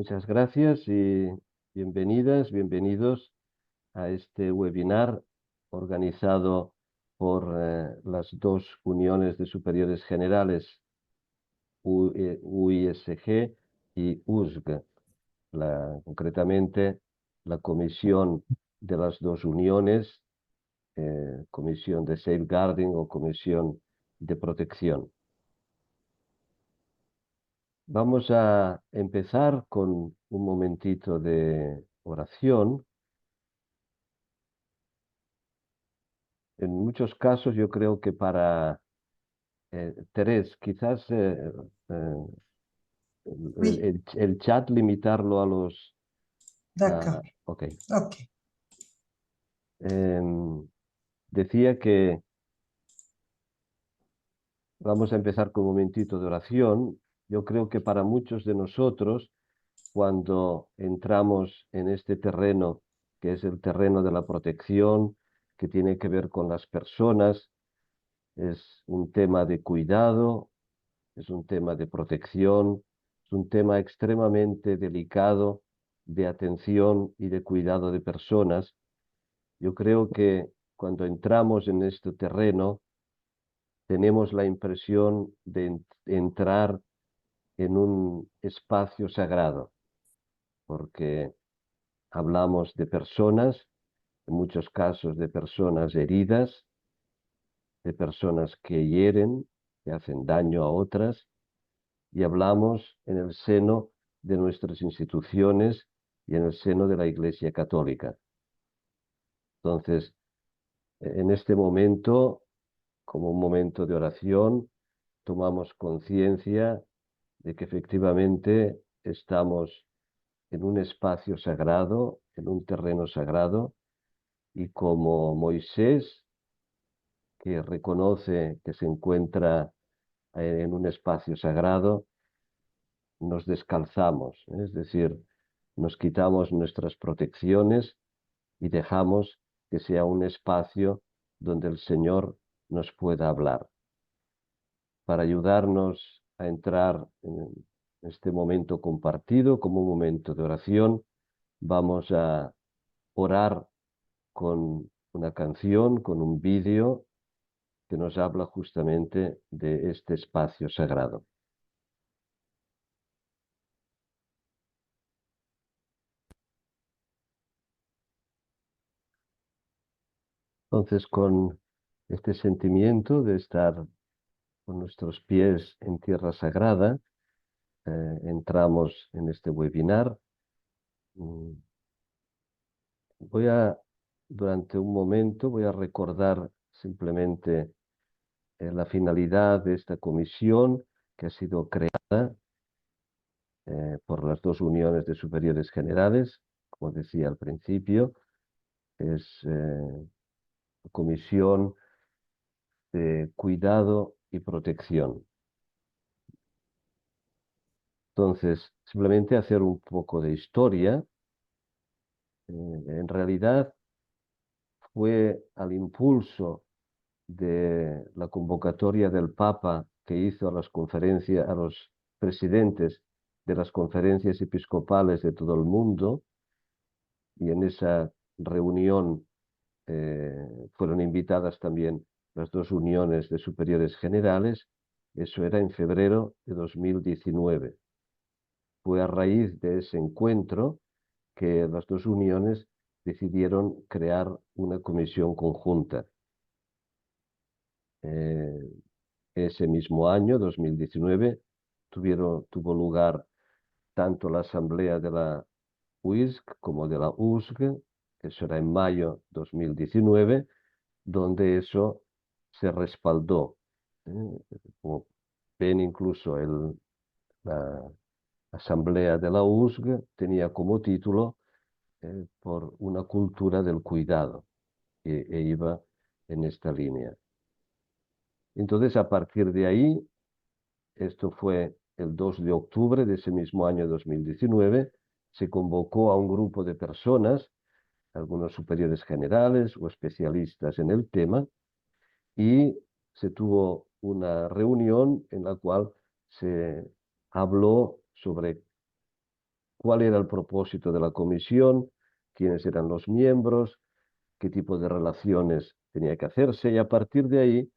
Muchas gracias y bienvenidas, bienvenidos a este webinar organizado por las dos uniones de superiores generales, UISG y USG, concretamente la comisión de las dos uniones, comisión de safeguarding o comisión de protección. Vamos a empezar con un momentito de oración. En muchos casos yo creo que para Terés, quizás Oui, el chat limitarlo a los... d'accord. ok. Ok. Decía que vamos a empezar con un momentito de oración. Yo creo que para muchos de nosotros, cuando entramos en este terreno, que es el terreno de la protección, que tiene que ver con las personas, es un tema de cuidado, es un tema de protección, es un tema extremadamente delicado de atención y de cuidado de personas. Yo creo que cuando entramos en este terreno, tenemos la impresión de entrar en un espacio sagrado, porque hablamos de personas, en muchos casos de personas heridas, de personas que hieren, que hacen daño a otras, y hablamos en el seno de nuestras instituciones y en el seno de la Iglesia Católica. Entonces, en este momento, como un momento de oración, tomamos conciencia de que efectivamente estamos en un espacio sagrado, en un terreno sagrado, y como Moisés, que reconoce que se encuentra en un espacio sagrado, nos descalzamos, es decir, nos quitamos nuestras protecciones y dejamos que sea un espacio donde el Señor nos pueda hablar. Para ayudarnos a entrar en este momento compartido como un momento de oración, vamos a orar con una canción, con un vídeo que nos habla justamente de este espacio sagrado. Entonces, con este sentimiento de estar con nuestros pies en tierra sagrada, entramos en este webinar. Durante un momento, voy a recordar simplemente la finalidad de esta comisión que ha sido creada por las dos uniones de superiores generales, como decía al principio, es comisión de cuidado y protección. Entonces, simplemente hacer un poco de historia. En realidad fue al impulso de la convocatoria del Papa que hizo a las conferencias, a los presidentes de las conferencias episcopales de todo el mundo, y en esa reunión fueron invitadas también las dos uniones de superiores generales. Eso era en febrero de 2019. Fue a raíz de ese encuentro que las dos uniones decidieron crear una comisión conjunta. Ese mismo año, 2019, tuvo lugar tanto la asamblea de la UISC como de la USG, que será en mayo 2019, donde eso se respaldó. Como ven, incluso la asamblea de la USG tenía como título por una cultura del cuidado, e iba en esta línea. Entonces, a partir de ahí, esto fue el 2 de octubre de ese mismo año 2019, se convocó a un grupo de personas, algunos superiores generales o especialistas en el tema, y se tuvo una reunión en la cual se habló sobre cuál era el propósito de la comisión, quiénes eran los miembros, qué tipo de relaciones tenía que hacerse, y a partir de ahí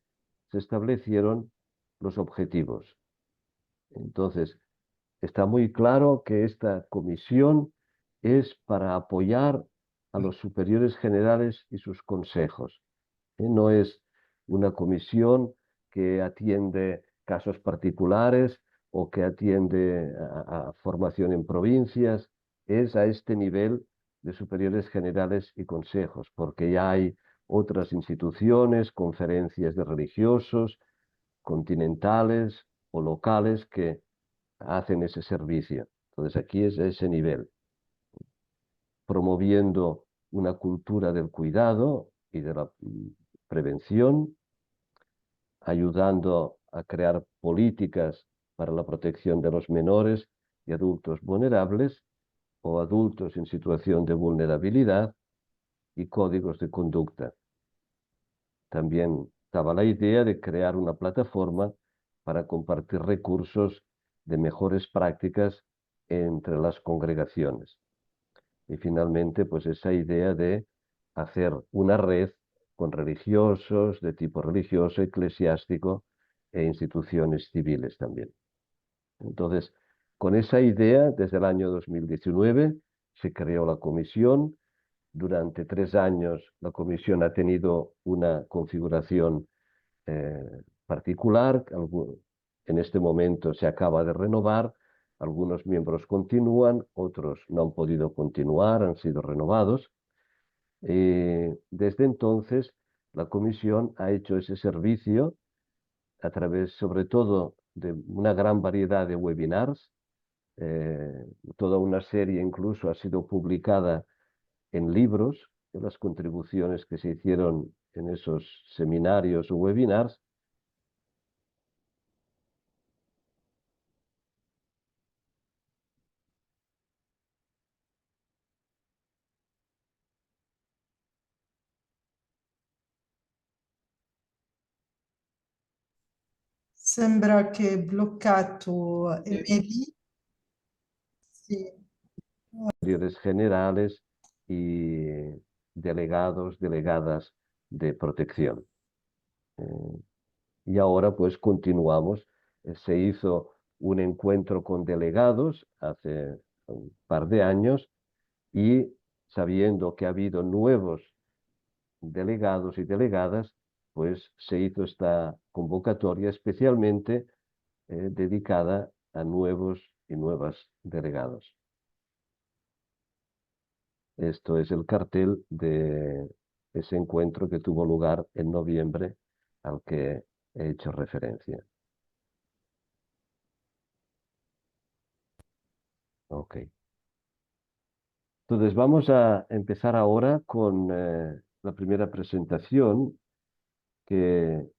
se establecieron los objetivos. Entonces, está muy claro que esta comisión es para apoyar a los superiores generales y sus consejos. No es una comisión que atiende casos particulares o que atiende a formación en provincias, es a este nivel de superiores generales y consejos, porque ya hay otras instituciones, conferencias de religiosos, continentales o locales que hacen ese servicio. Entonces aquí es a ese nivel, promoviendo una cultura del cuidado y de la prevención, ayudando a crear políticas para la protección de los menores y adultos vulnerables o adultos en situación de vulnerabilidad y códigos de conducta. También estaba la idea de crear una plataforma para compartir recursos de mejores prácticas entre las congregaciones. Y finalmente, pues esa idea de hacer una red con religiosos, de tipo religioso, eclesiástico e instituciones civiles también. Entonces, con esa idea, desde el año 2019 se creó la comisión. Durante 3 años la comisión ha tenido una configuración particular. En este momento se acaba de renovar. Algunos miembros continúan, otros no han podido continuar, han sido renovados. Desde entonces, la comisión ha hecho ese servicio a través, sobre todo, de una gran variedad de webinars. Toda una serie incluso ha sido publicada en libros, de las contribuciones que se hicieron en esos seminarios o webinars. Sembra che è bloccato Emily. Sì. Superiores generales y delegados, delegadas de protección. Y ahora pues continuamos. Se hizo un encuentro con delegados hace un par de años y sabiendo que ha habido nuevos delegados y delegadas, pues se hizo esta convocatoria especialmente dedicada a nuevos y nuevas delegados. Esto es el cartel de ese encuentro que tuvo lugar en noviembre al que he hecho referencia. Ok. Entonces vamos a empezar ahora con la primera presentación que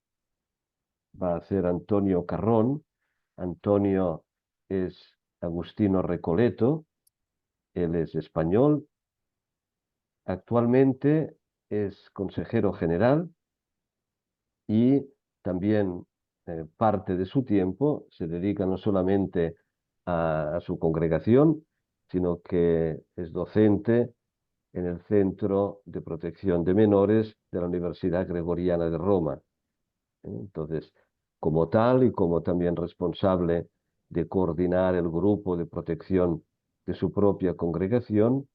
va a hacer Antonio Carrón. Antonio es Agustino Recoleto, él es español, actualmente es consejero general y también parte de su tiempo se dedica no solamente a su congregación, sino que es docente en el Centro de Protección de Menores de la Universidad Gregoriana de Roma. Entonces, como tal y como también responsable de coordinar el grupo de protección de su propia congregación,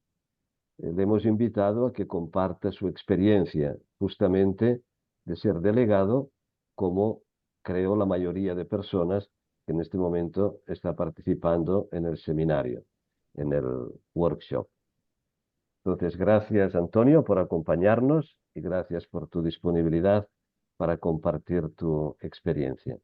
le hemos invitado a que comparta su experiencia justamente de ser delegado, como creo la mayoría de personas que en este momento está participando en el seminario, en el workshop. Entonces, gracias Antonio por acompañarnos y gracias por tu disponibilidad para compartir tu experiencia.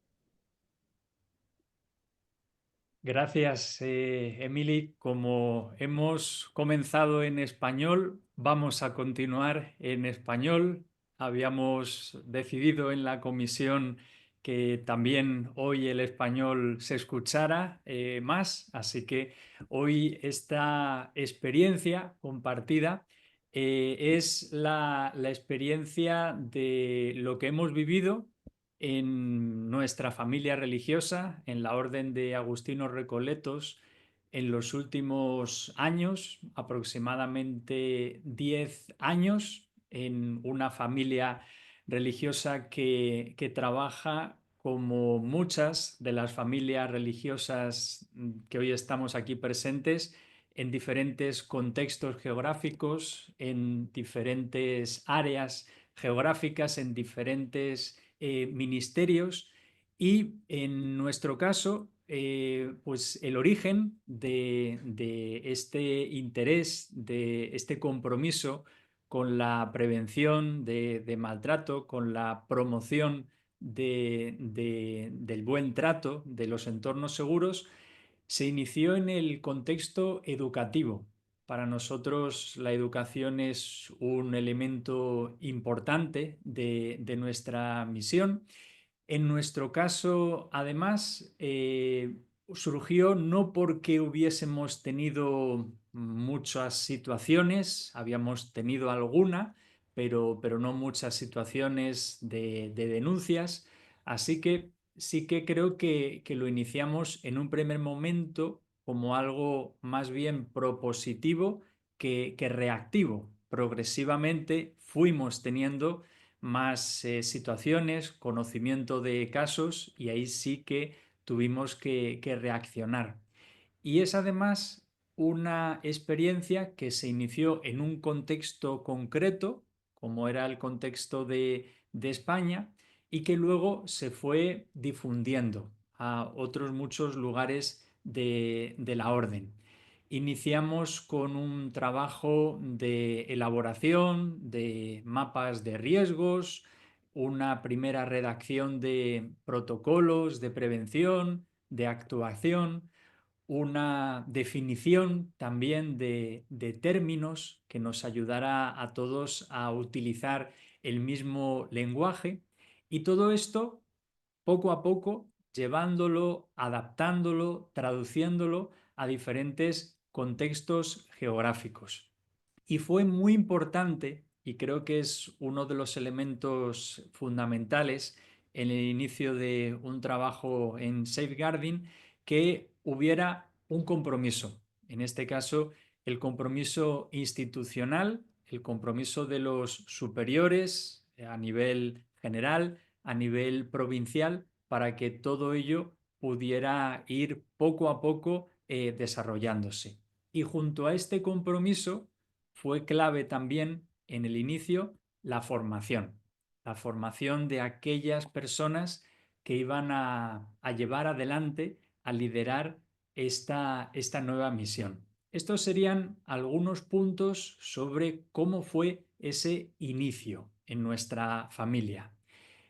Gracias, Emily. Como hemos comenzado en español, vamos a continuar en español. Habíamos decidido en la comisión que también hoy el español se escuchara más, así que hoy esta experiencia compartida es la experiencia de lo que hemos vivido en nuestra familia religiosa, en la Orden de Agustinos Recoletos, en los últimos años, aproximadamente 10 años, en una familia religiosa que trabaja como muchas de las familias religiosas que hoy estamos aquí presentes, en diferentes contextos geográficos, en diferentes áreas geográficas, en diferentes ministerios. Y en nuestro caso, pues el origen de este interés, de este compromiso con la prevención de maltrato, con la promoción del buen trato, de los entornos seguros, se inició en el contexto educativo. Para nosotros la educación es un elemento importante de nuestra misión. En nuestro caso, además, surgió no porque hubiésemos tenido muchas situaciones, habíamos tenido alguna, pero no muchas situaciones de denuncias, así que sí que creo que lo iniciamos en un primer momento como algo más bien propositivo que reactivo. Progresivamente fuimos teniendo más situaciones, conocimiento de casos, y ahí sí que tuvimos que reaccionar. Y es además una experiencia que se inició en un contexto concreto, como era el contexto de España, y que luego se fue difundiendo a otros muchos lugares de la orden. Iniciamos con un trabajo de elaboración de mapas de riesgos, una primera redacción de protocolos de prevención, de actuación, una definición también de términos que nos ayudará a todos a utilizar el mismo lenguaje, y todo esto poco a poco llevándolo, adaptándolo, traduciéndolo a diferentes contextos geográficos. Y fue muy importante, y creo que es uno de los elementos fundamentales en el inicio de un trabajo en safeguarding, que hubiera un compromiso. En este caso, el compromiso institucional, el compromiso de los superiores a nivel general, a nivel provincial, para que todo ello pudiera ir poco a poco desarrollándose. Y junto a este compromiso fue clave también en el inicio la formación de aquellas personas que iban a llevar adelante, a liderar esta nueva misión. Estos serían algunos puntos sobre cómo fue ese inicio en nuestra familia.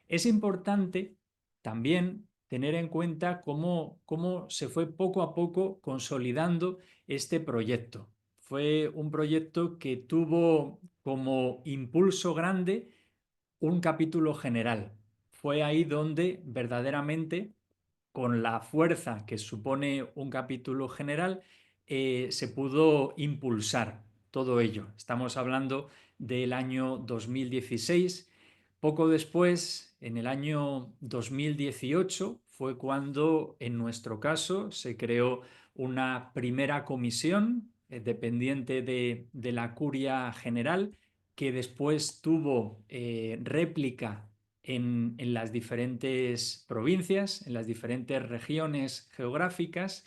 Es importante también tener en cuenta cómo se fue poco a poco consolidando este proyecto. Fue un proyecto que tuvo como impulso grande un capítulo general. Fue ahí donde verdaderamente, con la fuerza que supone un capítulo general, se pudo impulsar todo ello. Estamos hablando del año 2016. Poco después, en el año 2018, fue cuando en nuestro caso se creó una primera comisión dependiente de la Curia General, que después tuvo réplica en las diferentes provincias, en las diferentes regiones geográficas.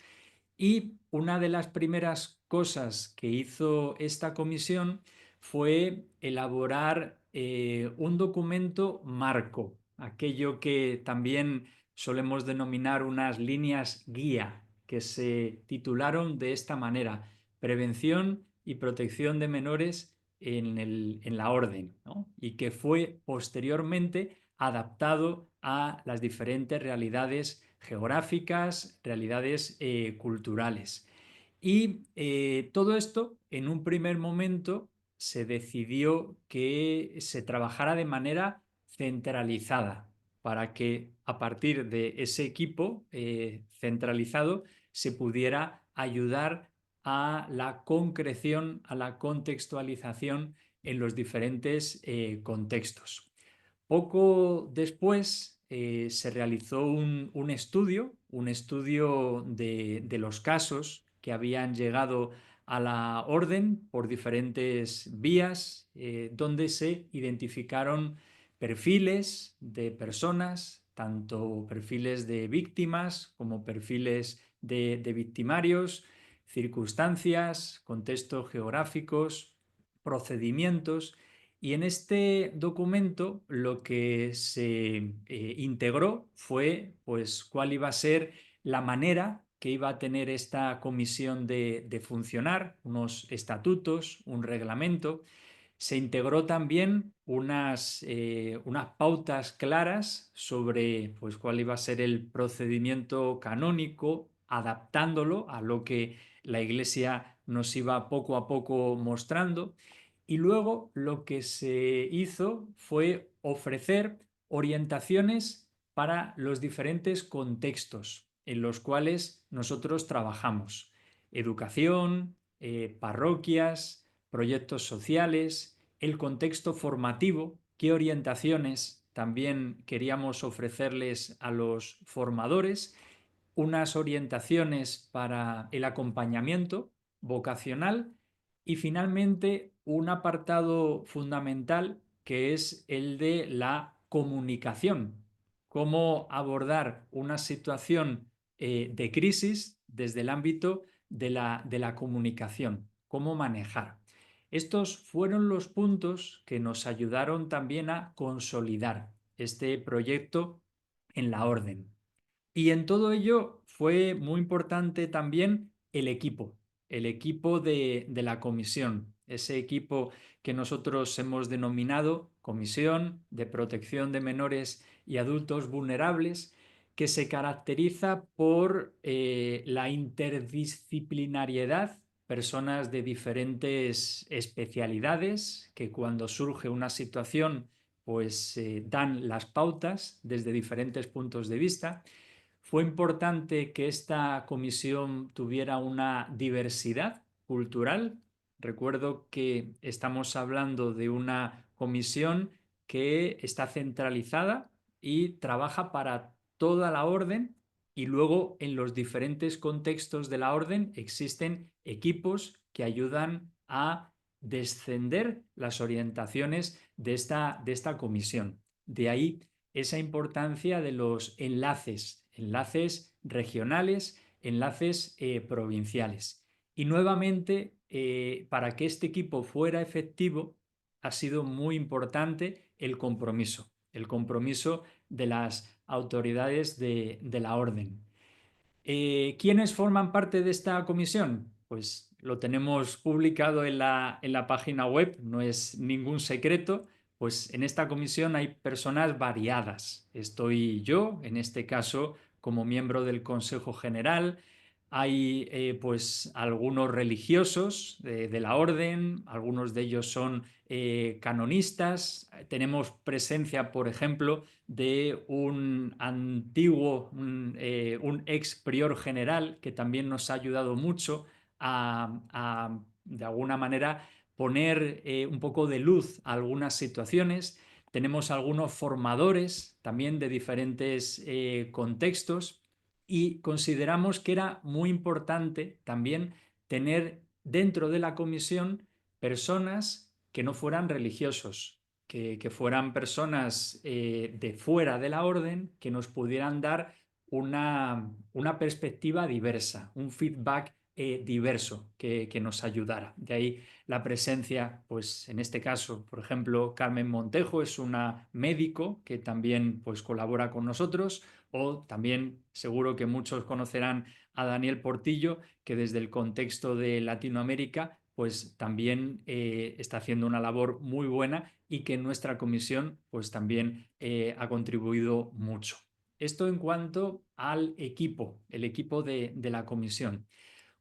Y una de las primeras cosas que hizo esta comisión fue elaborar un documento marco, aquello que también solemos denominar unas líneas guía, que se titularon de esta manera: Prevención y protección de menores en la orden, ¿no? Y que fue posteriormente adaptado a las diferentes realidades geográficas, realidades culturales. Y todo esto, en un primer momento, se decidió que se trabajara de manera centralizada, para que a partir de ese equipo centralizado se pudiera ayudar a la concreción, a la contextualización en los diferentes contextos. Poco después se realizó un estudio de los casos que habían llegado a la orden por diferentes vías, donde se identificaron perfiles de personas, tanto perfiles de víctimas como perfiles de victimarios, circunstancias, contextos geográficos, procedimientos. Y en este documento lo que se integró fue pues cuál iba a ser la manera que iba a tener esta comisión de funcionar, unos estatutos, un reglamento. Se integró también unas pautas claras sobre pues, cuál iba a ser el procedimiento canónico, adaptándolo a lo que la Iglesia nos iba poco a poco mostrando. Y luego lo que se hizo fue ofrecer orientaciones para los diferentes contextos en los cuales nosotros trabajamos. Educación, parroquias, proyectos sociales, el contexto formativo, qué orientaciones también queríamos ofrecerles a los formadores, unas orientaciones para el acompañamiento vocacional y finalmente un apartado fundamental que es el de la comunicación, cómo abordar una situación de crisis desde el ámbito de la comunicación, cómo manejar. Estos fueron los puntos que nos ayudaron también a consolidar este proyecto en la orden. Y en todo ello fue muy importante también el equipo de la comisión, ese equipo que nosotros hemos denominado Comisión de Protección de Menores y Adultos Vulnerables, que se caracteriza por la interdisciplinariedad, personas de diferentes especialidades que cuando surge una situación pues dan las pautas desde diferentes puntos de vista. Fue importante que esta comisión tuviera una diversidad cultural. Recuerdo que estamos hablando de una comisión que está centralizada y trabaja para toda la orden, y luego en los diferentes contextos de la orden existen equipos que ayudan a descender las orientaciones de esta comisión. De ahí esa importancia de los enlaces regionales, enlaces provinciales. Y nuevamente, para que este equipo fuera efectivo, ha sido muy importante el compromiso de las autoridades de la orden. ¿Quiénes forman parte de esta comisión? Pues lo tenemos publicado en la página web, no es ningún secreto. Pues en esta comisión hay personas variadas. Estoy yo, en este caso, como miembro del Consejo General. Hay pues algunos religiosos de la orden, algunos de ellos son canonistas. Tenemos presencia, por ejemplo, de un antiguo, un ex prior general que también nos ha ayudado mucho de alguna manera, poner un poco de luz a algunas situaciones. Tenemos algunos formadores también de diferentes contextos, y consideramos que era muy importante también tener dentro de la comisión personas que no fueran religiosos, que fueran personas de fuera de la orden, que nos pudieran dar una perspectiva diversa, un feedback diverso que nos ayudara. De ahí la presencia, pues en este caso, por ejemplo, Carmen Montejo es una médico que también pues colabora con nosotros, o también seguro que muchos conocerán a Daniel Portillo, que desde el contexto de Latinoamérica pues también está haciendo una labor muy buena y que en nuestra comisión pues también ha contribuido mucho. Esto en cuanto al equipo, el equipo de la comisión.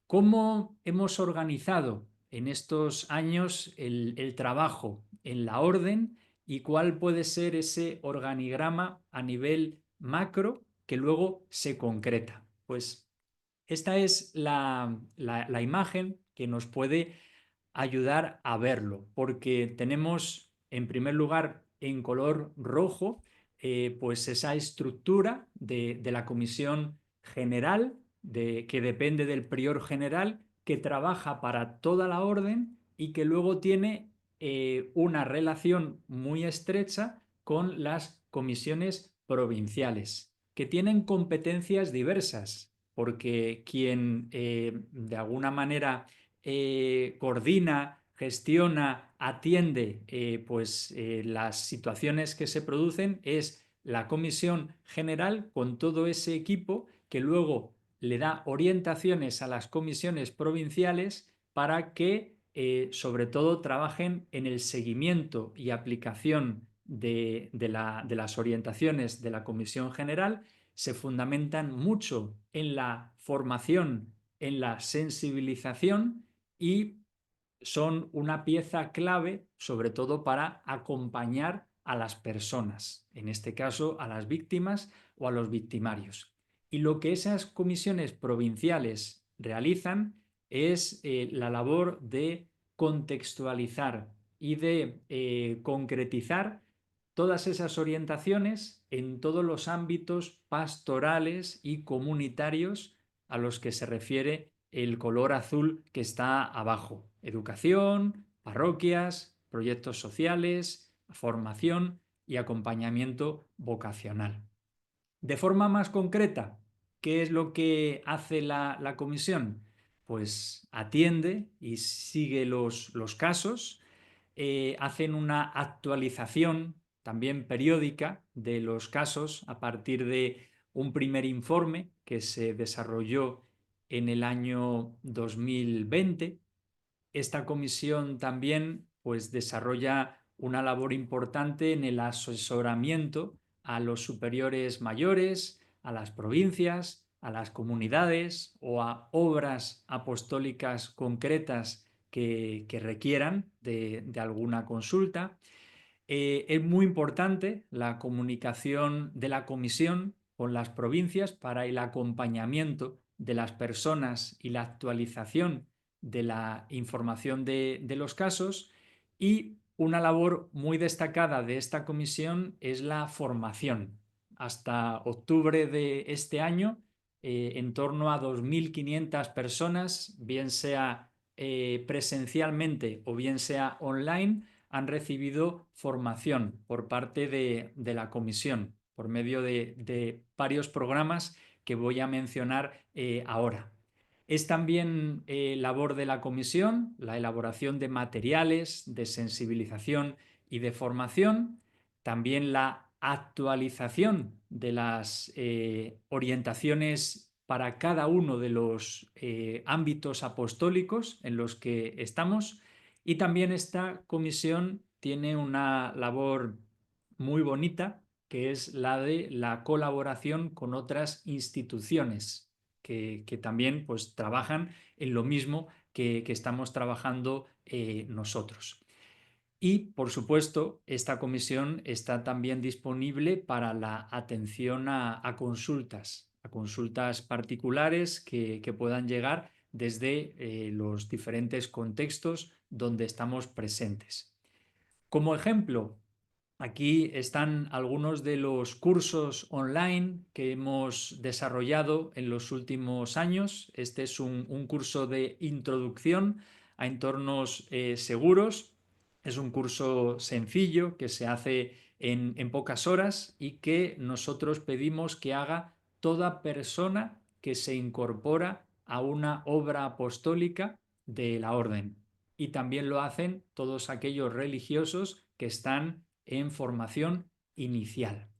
¿Cómo hemos organizado en estos años el trabajo en la orden y cuál puede ser ese organigrama a nivel macro que luego se concreta? Pues esta es la imagen que nos puede ayudar a verlo, porque tenemos en primer lugar en color rojo pues esa estructura de la comisión general, que depende del prior general, que trabaja para toda la orden y que luego tiene una relación muy estrecha con las comisiones provinciales, que tienen competencias diversas, porque quien de alguna manera coordina, gestiona, atiende las situaciones que se producen es la Comisión General con todo ese equipo que luego le da orientaciones a las comisiones provinciales para que sobre todo trabajen en el seguimiento y aplicación de las orientaciones de la Comisión General. Se fundamentan mucho en la formación, en la sensibilización y son una pieza clave, sobre todo para acompañar a las personas, en este caso a las víctimas o a los victimarios. Y lo que esas comisiones provinciales realizan es la labor de contextualizar y de concretizar todas esas orientaciones en todos los ámbitos pastorales y comunitarios a los que se refiere el color azul que está abajo. Educación, parroquias, proyectos sociales, formación y acompañamiento vocacional. De forma más concreta, ¿qué es lo que hace la comisión? Pues atiende y sigue los casos, hacen una actualización también periódica de los casos a partir de un primer informe que se desarrolló en el año 2020. Esta comisión también pues, desarrolla una labor importante en el asesoramiento a los superiores mayores, a las provincias, a las comunidades o a obras apostólicas concretas que requieran de alguna consulta. Es muy importante la comunicación de la comisión con las provincias para el acompañamiento de las personas y la actualización de la información de los casos, y una labor muy destacada de esta comisión es la formación. Hasta octubre de este año, en torno a 2.500 personas, bien sea presencialmente o bien sea online, han recibido formación por parte de la comisión por medio de varios programas que voy a mencionar ahora. Es también labor de la comisión la elaboración de materiales de sensibilización y de formación, también la actualización de las orientaciones para cada uno de los ámbitos apostólicos en los que estamos, y también esta comisión tiene una labor muy bonita que es la de la colaboración con otras instituciones que también pues, trabajan en lo mismo que estamos trabajando nosotros. Y, por supuesto, esta comisión está también disponible para la atención a consultas particulares que puedan llegar desde los diferentes contextos donde estamos presentes. Como ejemplo, aquí están algunos de los cursos online que hemos desarrollado en los últimos años. Este es un curso de introducción a entornos seguros. Es un curso sencillo que se hace en pocas horas y que nosotros pedimos que haga toda persona que se incorpora a una obra apostólica de la orden. Y también lo hacen todos aquellos religiosos que están en formación inicial.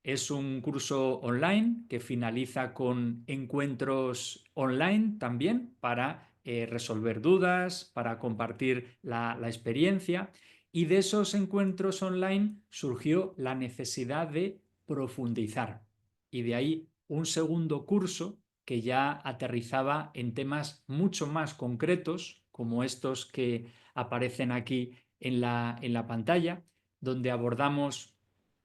Es un curso online que finaliza con encuentros online también para resolver dudas, para compartir la experiencia, y de esos encuentros online surgió la necesidad de profundizar, y de ahí un segundo curso que ya aterrizaba en temas mucho más concretos como estos que aparecen aquí en la pantalla, donde abordamos,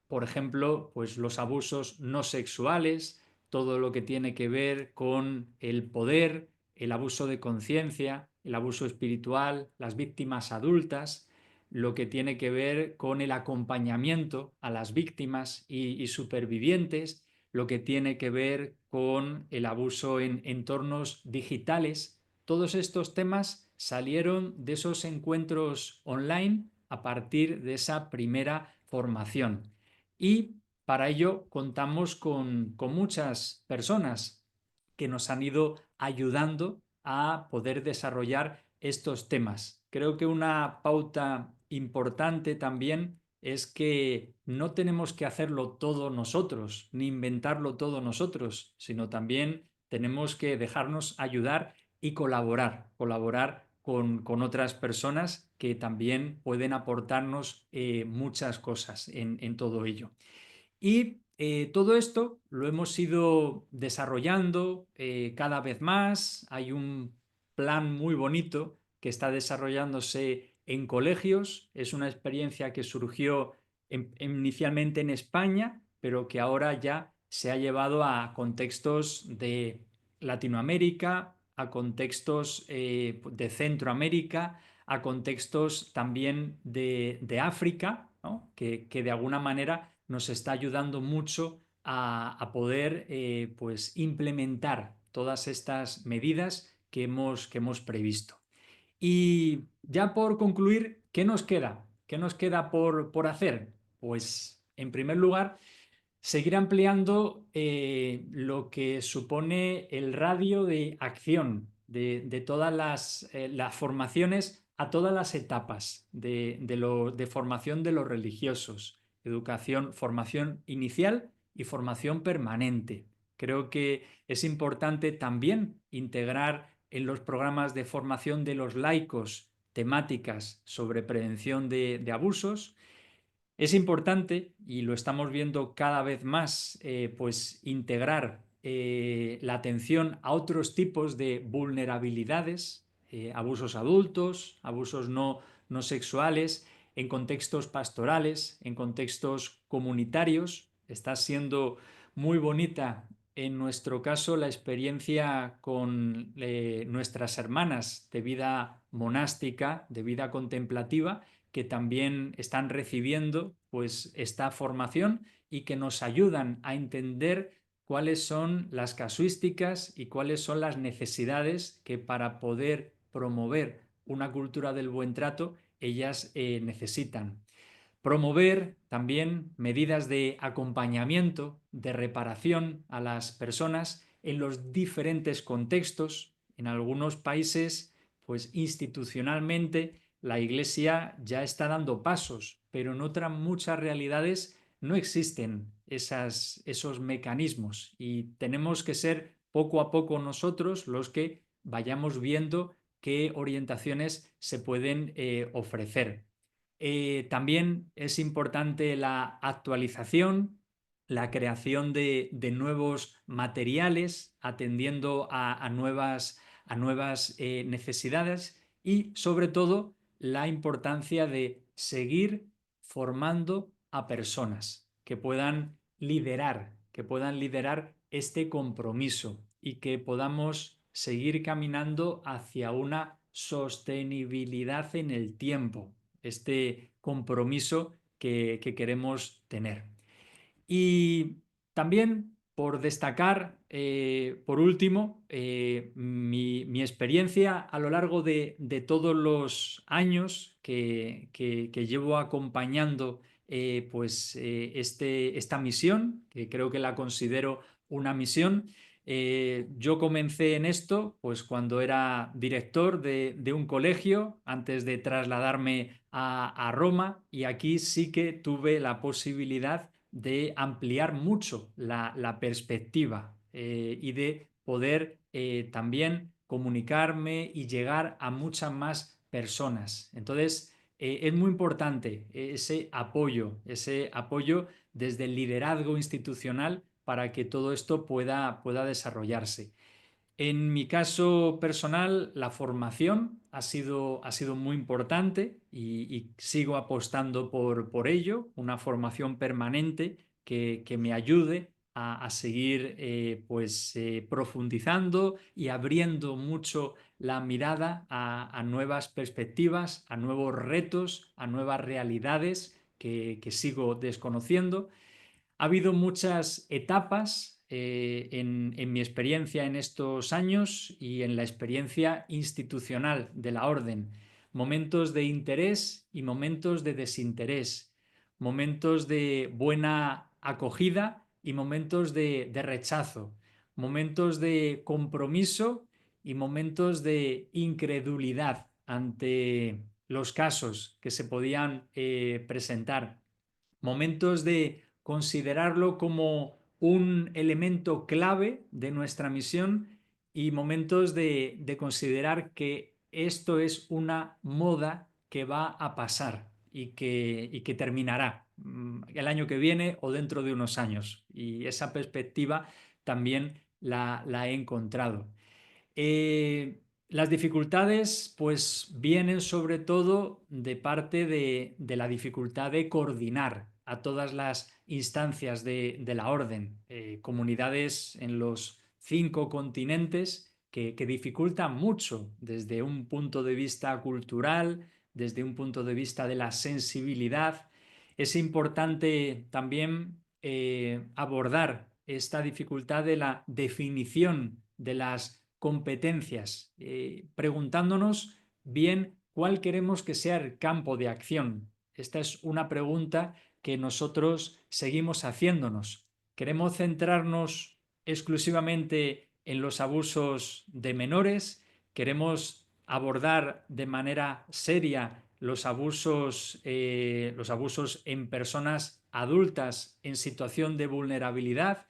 por ejemplo, pues los abusos no sexuales, todo lo que tiene que ver con el poder, el abuso de conciencia, el abuso espiritual, las víctimas adultas, lo que tiene que ver con el acompañamiento a las víctimas y supervivientes, lo que tiene que ver con el abuso en entornos digitales. Todos estos temas salieron de esos encuentros online a partir de esa primera formación. Y para ello contamos con muchas personas que nos han ido ayudando a poder desarrollar estos temas. Creo que una pauta importante también es que no tenemos que hacerlo todo nosotros, ni inventarlo todo nosotros, sino también tenemos que dejarnos ayudar y colaborar con otras personas que también pueden aportarnos muchas cosas en todo ello. Y todo esto lo hemos ido desarrollando cada vez más. Hay un plan muy bonito que está desarrollándose en colegios. Es una experiencia que surgió inicialmente en España, pero que ahora ya se ha llevado a contextos de Latinoamérica, a contextos de Centroamérica, a contextos también de África, ¿no? que de alguna manera nos está ayudando mucho a poder pues implementar todas estas medidas que hemos previsto. Y ya por concluir, ¿qué nos queda? ¿Qué nos queda por hacer? Pues en primer lugar, seguir ampliando lo que supone el radio de acción de todas las formaciones a todas las etapas de formación de los religiosos, educación, formación inicial y formación permanente. Creo que es importante también integrar en los programas de formación de los laicos temáticas sobre prevención de abusos. Es importante, y lo estamos viendo cada vez más, pues integrar la atención a otros tipos de vulnerabilidades, abusos adultos, abusos no sexuales, en contextos pastorales, en contextos comunitarios. Está siendo muy bonita en nuestro caso la experiencia con nuestras hermanas de vida monástica, de vida contemplativa, que también están recibiendo pues esta formación y que nos ayudan a entender cuáles son las casuísticas y cuáles son las necesidades que para poder promover una cultura del buen trato ellas necesitan. Promover también medidas de acompañamiento, de reparación a las personas en los diferentes contextos. En algunos países, pues institucionalmente, la Iglesia ya está dando pasos, pero en otras muchas realidades no existen esos mecanismos y tenemos que ser poco a poco nosotros los que vayamos viendo qué orientaciones se pueden ofrecer. También es importante la actualización, la creación de nuevos materiales, atendiendo a nuevas necesidades y, sobre todo, la importancia de seguir formando a personas que puedan liderar este compromiso y que podamos seguir caminando hacia una sostenibilidad en el tiempo, este compromiso que queremos tener. Y también por destacar, por último, mi experiencia a lo largo de todos los años que llevo acompañando esta misión, que creo que la considero una misión. Yo comencé en esto pues cuando era director de un colegio antes de trasladarme a Roma, y aquí sí que tuve la posibilidad de ampliar mucho la perspectiva y de poder también comunicarme y llegar a muchas más personas. Entonces, es muy importante ese apoyo desde el liderazgo institucional para que todo esto pueda desarrollarse. En mi caso personal, la formación ha sido muy importante y sigo apostando por ello, una formación permanente que me ayude a seguir profundizando y abriendo mucho la mirada a nuevas perspectivas, a nuevos retos, a nuevas realidades que sigo desconociendo. Ha habido muchas etapas en mi experiencia en estos años y en la experiencia institucional de la Orden. Momentos de interés y momentos de desinterés. Momentos de buena acogida y momentos de rechazo. Momentos de compromiso y momentos de incredulidad ante los casos que se podían presentar. Momentos de considerarlo como un elemento clave de nuestra misión y momentos de considerar que esto es una moda que va a pasar y que terminará el año que viene o dentro de unos años. Y esa perspectiva también la he encontrado. Las dificultades pues vienen sobre todo de parte de la dificultad de coordinar a todas las instancias de la orden, comunidades en los 5 continentes que dificultan mucho desde un punto de vista cultural, desde un punto de vista de la sensibilidad. Es importante también abordar esta dificultad de la definición de las competencias, preguntándonos bien cuál queremos que sea el campo de acción. Esta es una pregunta que nosotros seguimos haciéndonos. ¿Queremos centrarnos exclusivamente en los abusos de menores? ¿Queremos abordar de manera seria los abusos en personas adultas en situación de vulnerabilidad?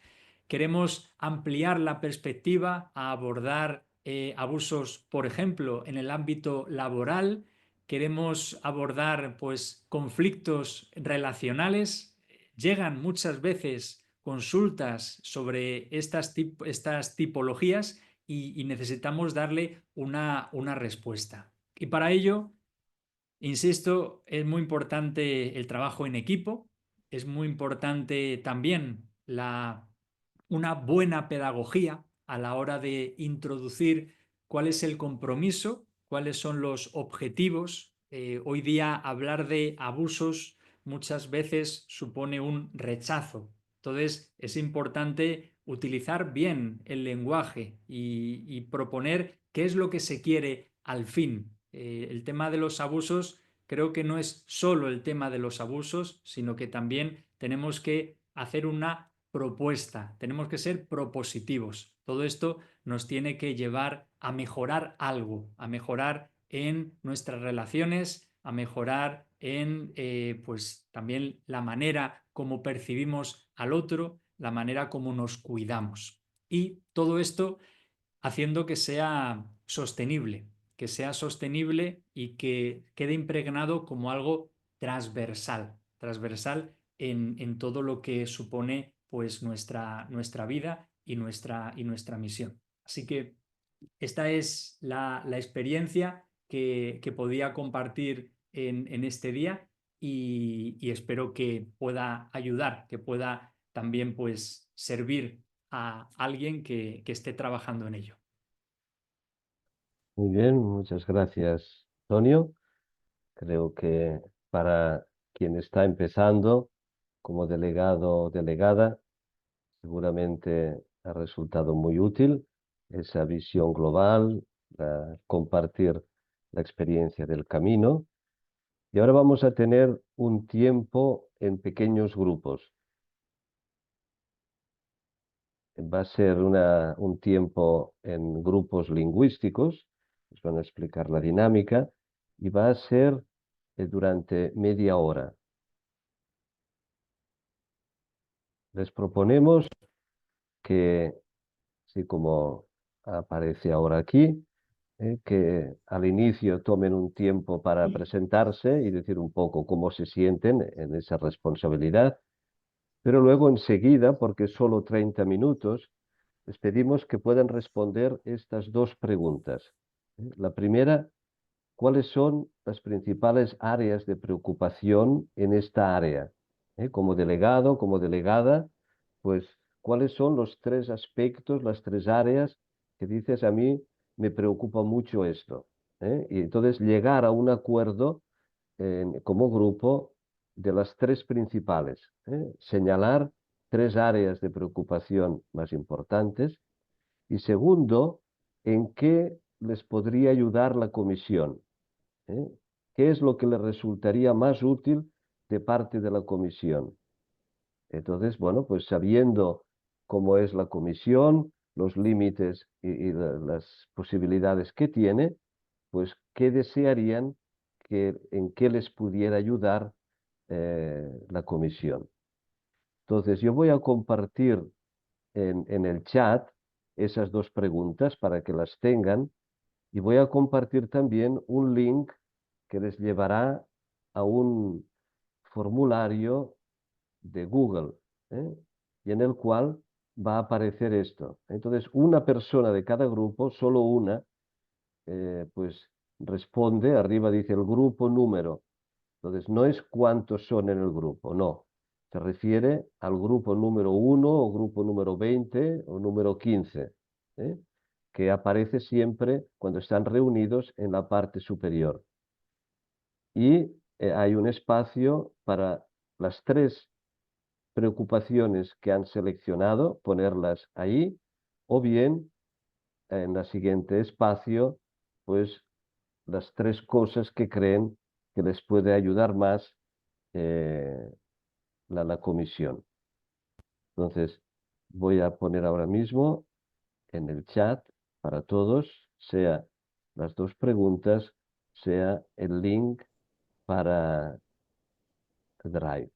Queremos ampliar la perspectiva a abordar abusos, por ejemplo, en el ámbito laboral. Queremos abordar pues, conflictos relacionales. Llegan muchas veces consultas sobre estas tipologías y necesitamos darle una respuesta. Y para ello, insisto, es muy importante el trabajo en equipo, es muy importante también una buena pedagogía a la hora de introducir cuál es el compromiso, cuáles son los objetivos. Hoy día hablar de abusos muchas veces supone un rechazo. Entonces es importante utilizar bien el lenguaje y proponer qué es lo que se quiere al fin. El tema de los abusos creo que no es solo el tema de los abusos, sino que también tenemos que hacer una propuesta, tenemos que ser propositivos. Todo esto nos tiene que llevar a mejorar algo, a mejorar en nuestras relaciones, a mejorar en pues también la manera como percibimos al otro, la manera como nos cuidamos. Y todo esto haciendo que sea sostenible y que quede impregnado como algo transversal en todo lo que supone pues nuestra vida y nuestra misión. Así que esta es la experiencia que podía compartir en este día y espero que pueda ayudar, que pueda también pues servir a alguien que esté trabajando en ello. Muy bien, muchas gracias, Antonio. Creo que para quien está empezando como delegado o delegada, seguramente ha resultado muy útil esa visión global, compartir la experiencia del camino. Y ahora vamos a tener un tiempo en pequeños grupos. Va a ser un tiempo en grupos lingüísticos, les van a explicar la dinámica, y va a ser durante media hora. Les proponemos que, así como aparece ahora aquí, que al inicio tomen un tiempo para presentarse y decir un poco cómo se sienten en esa responsabilidad, pero luego enseguida, porque solo 30 minutos, les pedimos que puedan responder estas 2 preguntas. La primera, ¿cuáles son las principales áreas de preocupación en esta área? Como delegado, como delegada, pues, ¿cuáles son los 3 aspectos, las 3 áreas que dices a mí me preocupa mucho esto? Y entonces llegar a un acuerdo como grupo de las 3 principales. Señalar tres áreas de preocupación más importantes. Y segundo, en qué les podría ayudar la comisión. ¿Eh? ¿Qué es lo que les resultaría más útil de parte de la comisión? Entonces, bueno, pues sabiendo cómo es la comisión, los límites y las posibilidades que tiene, pues qué desearían en qué les pudiera ayudar la comisión. Entonces, yo voy a compartir en el chat esas dos preguntas para que las tengan y voy a compartir también un link que les llevará a un formulario de Google, ¿eh? Y en el cual va a aparecer esto. Entonces, una persona de cada grupo, solo una, pues responde, arriba dice el grupo número. Entonces, no es cuántos son en el grupo, no. Se refiere al grupo número 1 o grupo número 20 o número 15, ¿eh? Que aparece siempre cuando están reunidos en la parte superior. Y hay un espacio para las tres preocupaciones que han seleccionado, ponerlas ahí, o bien en el siguiente espacio, pues las tres cosas que creen que les puede ayudar más eh, la comisión. Entonces, voy a poner ahora mismo en el chat para todos, sea las dos preguntas, sea el link para Drive.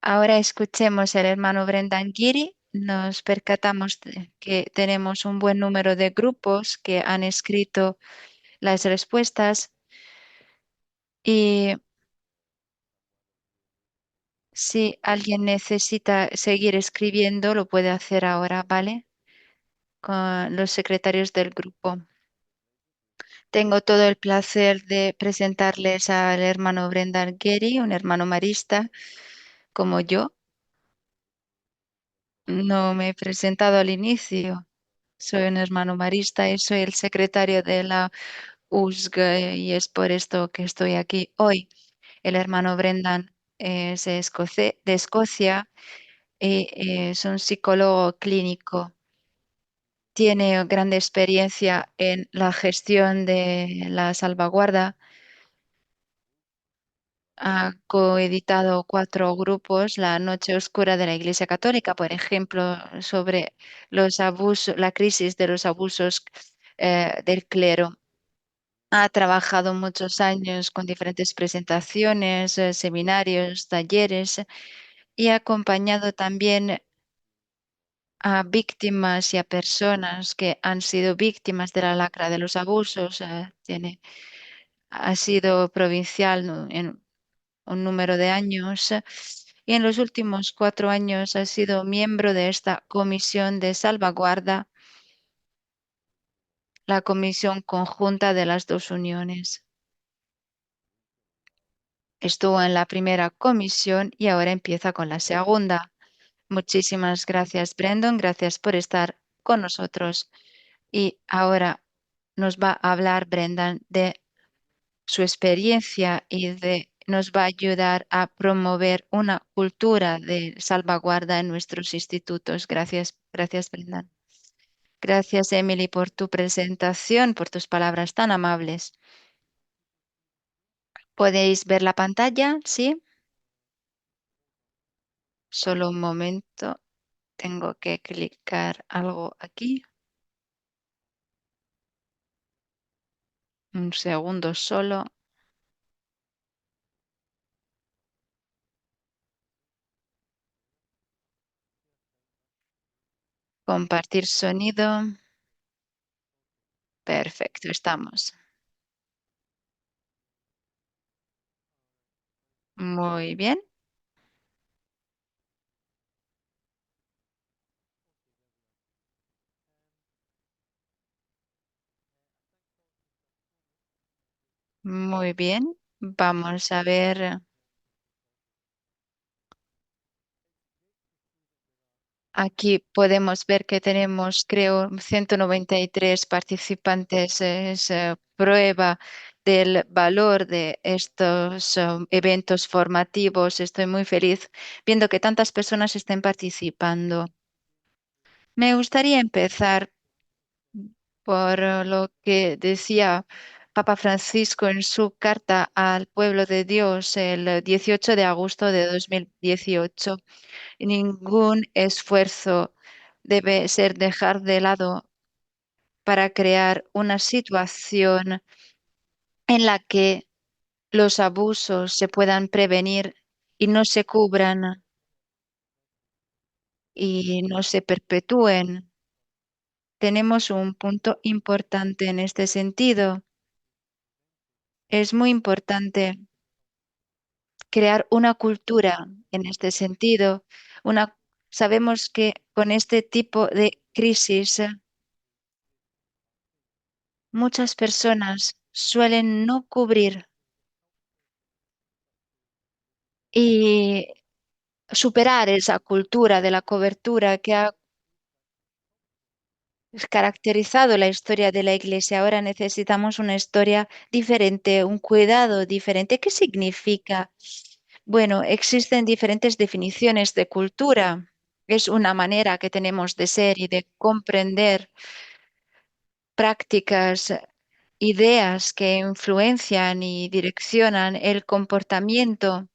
Ahora escuchemos el hermano Brendan Giri. Nos percatamos de que tenemos un buen número de grupos que han escrito las respuestas y si alguien necesita seguir escribiendo, lo puede hacer ahora, ¿vale? Con los secretarios del grupo. Tengo todo el placer de presentarles al hermano Brendan Giri, un hermano marista como yo. No me he presentado al inicio. Soy un hermano marista y soy el secretario de la USG y es por esto que estoy aquí hoy. El hermano Brendan es de Escocia y es un psicólogo clínico. Tiene gran experiencia en la gestión de la salvaguarda. Ha coeditado 4 grupos, La Noche Oscura de la Iglesia Católica, por ejemplo, sobre los abusos, la crisis de los abusos del clero. Ha trabajado muchos años con diferentes presentaciones, seminarios, talleres y ha acompañado también a víctimas y a personas que han sido víctimas de la lacra de los abusos. Ha sido provincial, ¿no?, en un número de años y en los últimos 4 años ha sido miembro de esta comisión de salvaguarda, la comisión conjunta de las dos uniones. Estuvo en la primera comisión y ahora empieza con la segunda. Muchísimas gracias, Brendan. Gracias por estar con nosotros. Y ahora nos va a hablar Brendan de su experiencia y nos va a ayudar a promover una cultura de salvaguarda en nuestros institutos. Gracias, gracias, Brendan. Gracias, Emily, por tu presentación, por tus palabras tan amables. ¿Podéis ver la pantalla? ¿Sí? Solo un momento. Tengo que clicar algo aquí. Un segundo solo. Compartir sonido. Perfecto, estamos. Muy bien. Muy bien. Vamos a ver. Aquí podemos ver que tenemos, creo, 193 participantes. Es prueba del valor de estos eventos formativos. Estoy muy feliz viendo que tantas personas estén participando. Me gustaría empezar por lo que decía Papa Francisco en su carta al pueblo de Dios el 18 de agosto de 2018. Ningún esfuerzo debe ser dejar de lado para crear una situación en la que los abusos se puedan prevenir y no se cubran y no se perpetúen. Tenemos un punto importante en este sentido. Es muy importante crear una cultura en este sentido. Sabemos que con este tipo de crisis muchas personas suelen no cubrir y superar esa cultura de la cobertura que ha caracterizado la historia de la Iglesia. Ahora necesitamos una historia diferente, un cuidado diferente. ¿Qué significa? Bueno, existen diferentes definiciones de cultura. Es una manera que tenemos de ser y de comprender prácticas, ideas que influencian y direccionan el comportamiento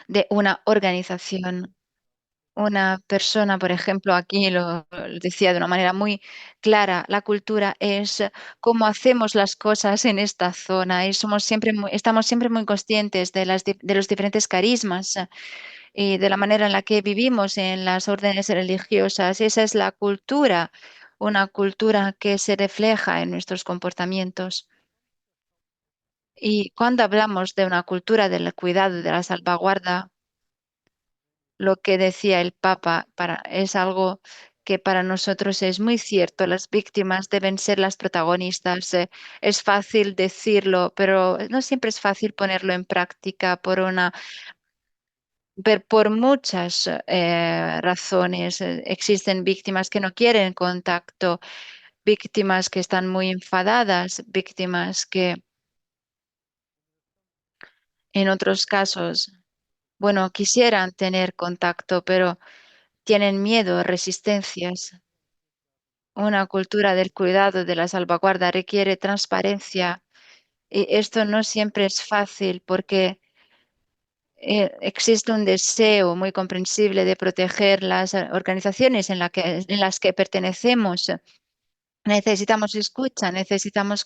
de una organización. Una persona, por ejemplo, aquí lo decía de una manera muy clara, la cultura es cómo hacemos las cosas en esta zona y estamos siempre muy conscientes de, de los diferentes carismas y de la manera en la que vivimos en las órdenes religiosas. Esa es la cultura, una cultura que se refleja en nuestros comportamientos. Y cuando hablamos de una cultura del cuidado y de la salvaguarda, lo que decía el Papa es algo que para nosotros es muy cierto. Las víctimas deben ser las protagonistas. Es fácil decirlo, pero no siempre es fácil ponerlo en práctica por muchas razones. Existen víctimas que no quieren contacto, víctimas que están muy enfadadas, víctimas que en otros casos, bueno, quisieran tener contacto, pero tienen miedo, resistencias. Una cultura del cuidado, de la salvaguarda requiere transparencia y esto no siempre es fácil porque existe un deseo muy comprensible de proteger las organizaciones en las que pertenecemos. Necesitamos escucha, necesitamos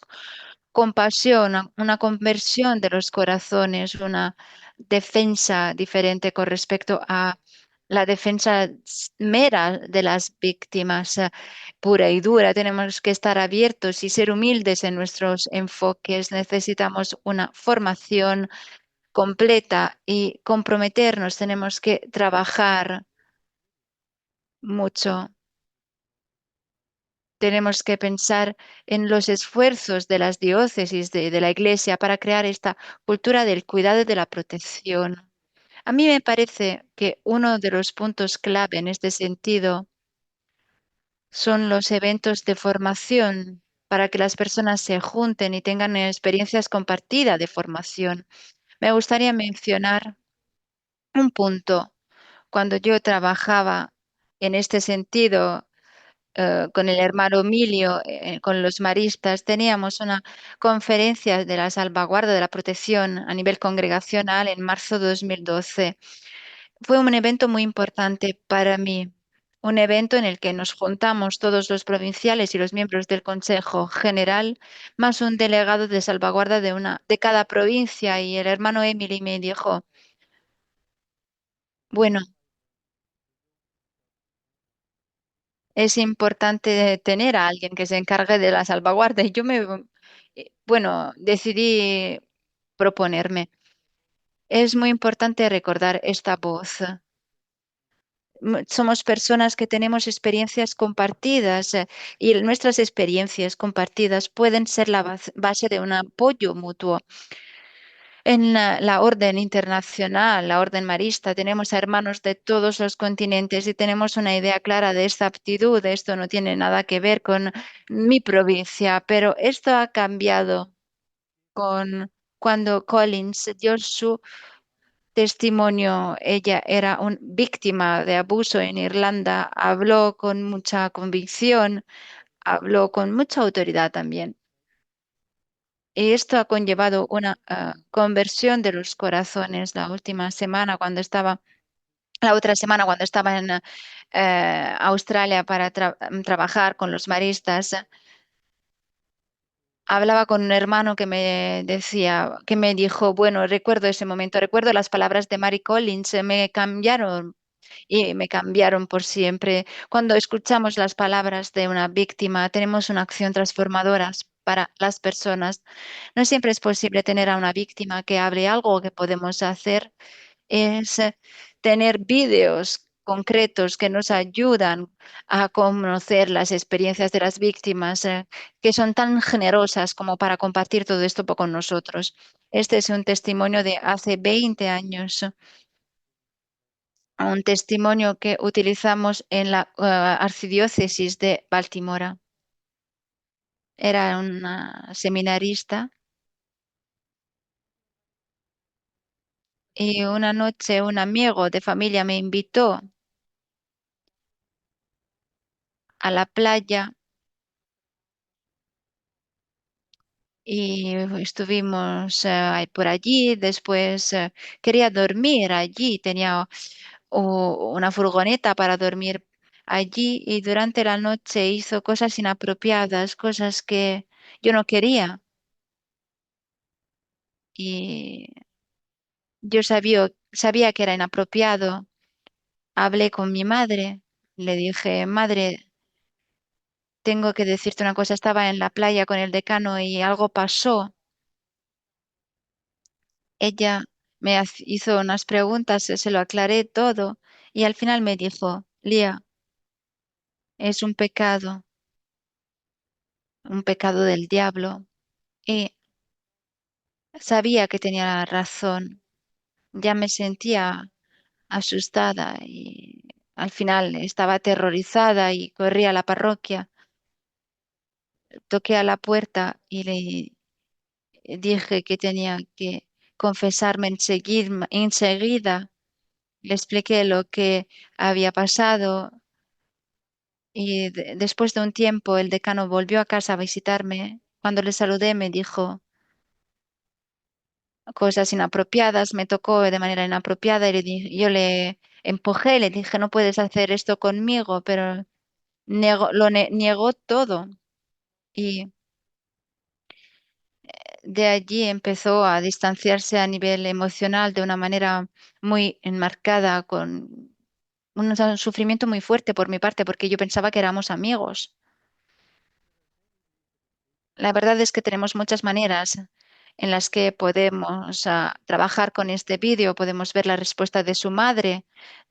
compasión, una conversión de los corazones, una defensa diferente con respecto a la defensa mera de las víctimas, pura y dura. Tenemos que estar abiertos y ser humildes en nuestros enfoques. Necesitamos una formación completa y comprometernos. Tenemos que trabajar mucho. Tenemos que pensar en los esfuerzos de las diócesis de la Iglesia para crear esta cultura del cuidado y de la protección. A mí me parece que uno de los puntos clave en este sentido son los eventos de formación para que las personas se junten y tengan experiencias compartidas de formación. Me gustaría mencionar un punto. Cuando yo trabajaba en este sentido con el hermano Emilio, con los maristas, teníamos una conferencia de la salvaguarda de la protección a nivel congregacional en marzo de 2012. Fue un evento muy importante para mí, un evento en el que nos juntamos todos los provinciales y los miembros del Consejo General, más un delegado de salvaguarda de cada provincia, y el hermano Emily me dijo, bueno, es importante tener a alguien que se encargue de la salvaguarda. Y bueno, decidí proponerme. Es muy importante recordar esta voz. Somos personas que tenemos experiencias compartidas y nuestras experiencias compartidas pueden ser la base de un apoyo mutuo. En la orden internacional, la orden marista, tenemos a hermanos de todos los continentes y tenemos una idea clara de esta aptitud. Esto no tiene nada que ver con mi provincia, pero esto ha cambiado cuando Collins dio su testimonio. Ella era una víctima de abuso en Irlanda. Habló con mucha convicción, habló con mucha autoridad también. Y esto ha conllevado una conversión de los corazones la otra semana cuando estaba en Australia para trabajar con los maristas. Hablaba con un hermano que me decía, que me dijo, bueno, recuerdo ese momento, recuerdo las palabras de Mary Collins, me cambiaron y me cambiaron por siempre. Cuando escuchamos las palabras de una víctima, tenemos una acción transformadora para las personas. No siempre es posible tener a una víctima que hable. Algo que podemos hacer es tener vídeos concretos que nos ayudan a conocer las experiencias de las víctimas, que son tan generosas como para compartir todo esto con nosotros. Este es un testimonio de hace 20 años, un testimonio que utilizamos en la archidiócesis de Baltimora. Era una seminarista y una noche un amigo de familia me invitó a la playa y estuvimos por allí. Después quería dormir allí, tenía una furgoneta para dormir allí y durante la noche hizo cosas inapropiadas, cosas que yo no quería. Y yo sabía que era inapropiado. Hablé con mi madre, le dije, madre, tengo que decirte una cosa, estaba en la playa con el decano y algo pasó. Ella hizo unas preguntas, se lo aclaré todo y al final me dijo, Lía, es un pecado del diablo. Y sabía que tenía razón. Ya me sentía asustada y al final estaba aterrorizada y corrí a la parroquia. Toqué a la puerta y le dije que tenía que confesarme enseguida. Le expliqué lo que había pasado y después de un tiempo el decano volvió a casa a visitarme. Cuando le saludé me dijo cosas inapropiadas, me tocó de manera inapropiada y yo le empujé, le dije, no puedes hacer esto conmigo, pero negó todo. Y de allí empezó a distanciarse a nivel emocional de una manera muy enmarcada, con un sufrimiento muy fuerte por mi parte, porque yo pensaba que éramos amigos. La verdad es que tenemos muchas maneras en las que podemos trabajar con este vídeo. Podemos ver la respuesta de su madre,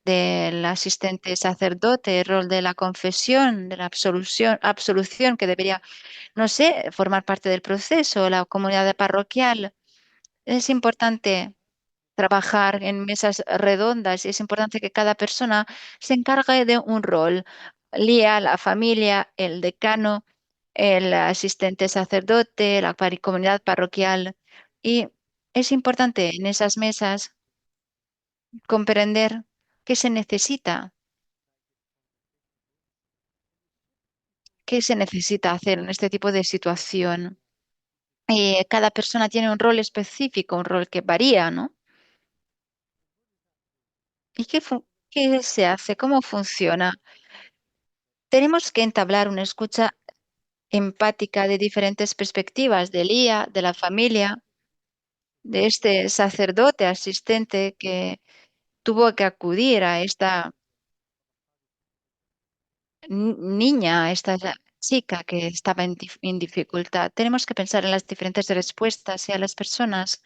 del asistente sacerdote, el rol de la confesión, de la absolución que debería, no sé, formar parte del proceso, la comunidad parroquial. Es importante trabajar en mesas redondas y es importante que cada persona se encargue de un rol. Lía, la familia, el decano, el asistente sacerdote, la comunidad parroquial. Y es importante en esas mesas comprender qué se necesita hacer en este tipo de situación. Y cada persona tiene un rol específico, un rol que varía, ¿no? ¿Y qué se hace? ¿Cómo funciona? Tenemos que entablar una escucha empática de diferentes perspectivas, de Lía, de la familia, de este sacerdote asistente que tuvo que acudir a esta niña, a esta chica que estaba en dificultad. Tenemos que pensar en las diferentes respuestas y a las personas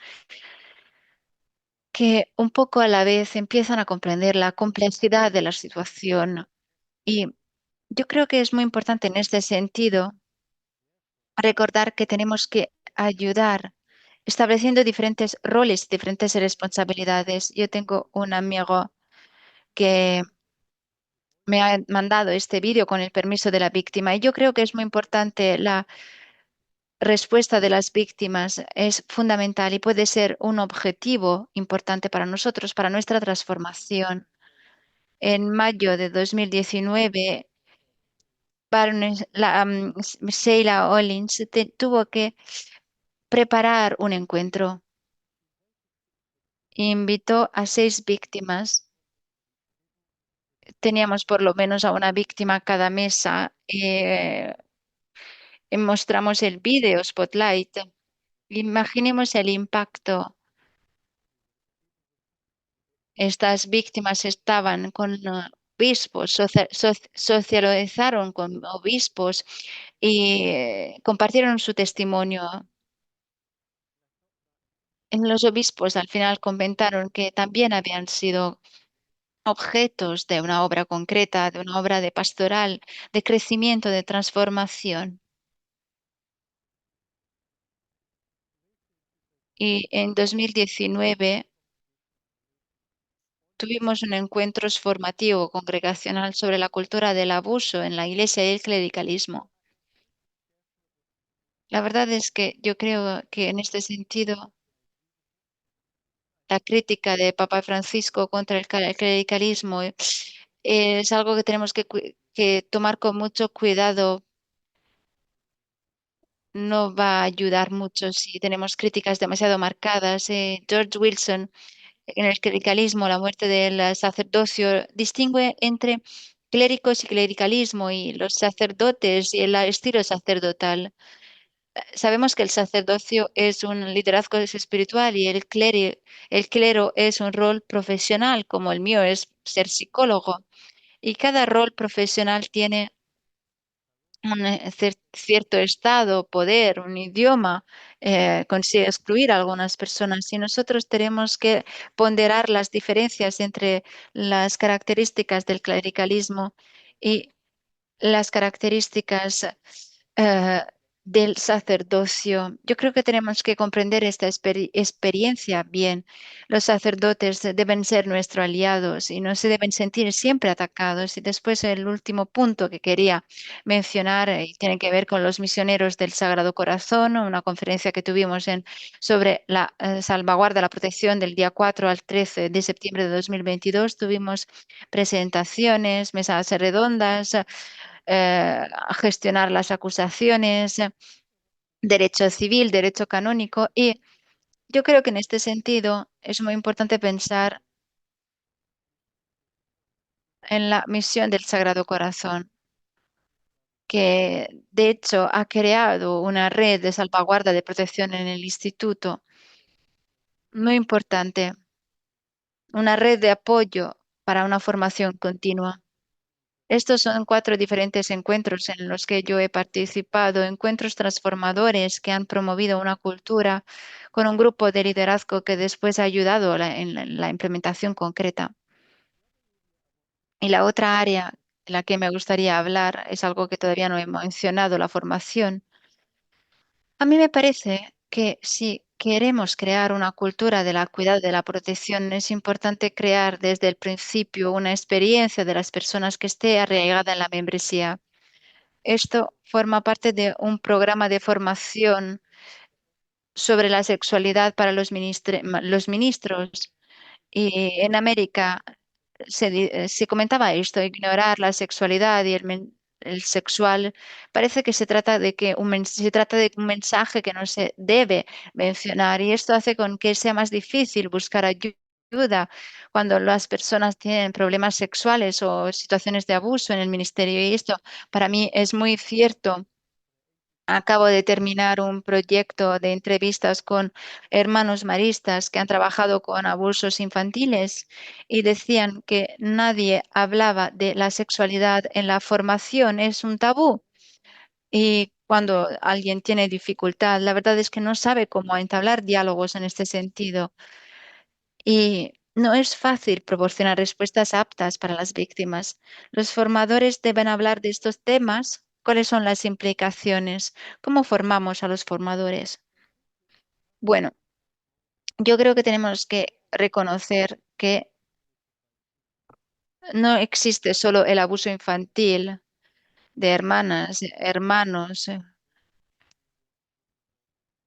que un poco a la vez empiezan a comprender la complejidad de la situación. Y yo creo que es muy importante en este sentido recordar que tenemos que ayudar estableciendo diferentes roles, diferentes responsabilidades. Yo tengo un amigo que me ha mandado este vídeo con el permiso de la víctima y yo creo que es muy importante respuesta de las víctimas es fundamental y puede ser un objetivo importante para nosotros, para nuestra transformación. En mayo de 2019, Sheila Hollins tuvo que preparar un encuentro. Invitó a 6 víctimas. Teníamos por lo menos a una víctima a cada mesa. Mostramos el vídeo Spotlight. Imaginemos el impacto. Estas víctimas estaban con obispos, socializaron con obispos y compartieron su testimonio. Los obispos al final comentaron que también habían sido objetos de una obra concreta, de una obra de pastoral, de crecimiento, de transformación. Y en 2019 tuvimos un encuentro formativo congregacional sobre la cultura del abuso en la iglesia y el clericalismo. La verdad es que yo creo que en este sentido la crítica de Papa Francisco contra el clericalismo es algo que tenemos que tomar con mucho cuidado. No va a ayudar mucho si tenemos críticas demasiado marcadas. George Wilson, en el clericalismo, la muerte del sacerdocio, distingue entre clérigos y clericalismo y los sacerdotes y el estilo sacerdotal. Sabemos que el sacerdocio es un liderazgo espiritual y el clero es un rol profesional, como el mío es ser psicólogo. Y cada rol profesional tiene un cierto estado, poder, un idioma, consigue excluir a algunas personas. Y nosotros tenemos que ponderar las diferencias entre las características del clericalismo y las características eh, del sacerdocio. Yo creo que tenemos que comprender esta experiencia bien. Los sacerdotes deben ser nuestros aliados y no se deben sentir siempre atacados. Y después el último punto que quería mencionar tiene que ver con los misioneros del Sagrado Corazón, una conferencia que tuvimos sobre la salvaguarda, la protección del día 4 al 13 de septiembre de 2022. Tuvimos presentaciones, mesas redondas, a gestionar las acusaciones, derecho civil, derecho canónico. Y yo creo que en este sentido es muy importante pensar en la misión del Sagrado Corazón, que de hecho ha creado una red de salvaguarda de protección en el instituto. Muy importante, una red de apoyo para una formación continua. Estos son 4 diferentes encuentros en los que yo he participado, encuentros transformadores que han promovido una cultura con un grupo de liderazgo que después ha ayudado en la implementación concreta. Y la otra área en la que me gustaría hablar es algo que todavía no he mencionado, la formación. A mí me parece que si queremos crear una cultura de la cuidado, de la protección, es importante crear desde el principio una experiencia de las personas que esté arraigada en la membresía. Esto forma parte de un programa de formación sobre la sexualidad para los ministros. Y en América se comentaba esto, ignorar la sexualidad y el sexual. Parece que se trata de que se trata de un mensaje que no se debe mencionar y esto hace con que sea más difícil buscar ayuda cuando las personas tienen problemas sexuales o situaciones de abuso en el ministerio. Y esto para mí es muy cierto. Acabo de terminar un proyecto de entrevistas con hermanos maristas que han trabajado con abusos infantiles y decían que nadie hablaba de la sexualidad en la formación, es un tabú. Y cuando alguien tiene dificultad, la verdad es que no sabe cómo entablar diálogos en este sentido. Y no es fácil proporcionar respuestas aptas para las víctimas. Los formadores deben hablar de estos temas. ¿Cuáles son las implicaciones? ¿Cómo formamos a los formadores? Bueno, yo creo que tenemos que reconocer que no existe solo el abuso infantil de hermanas, hermanos.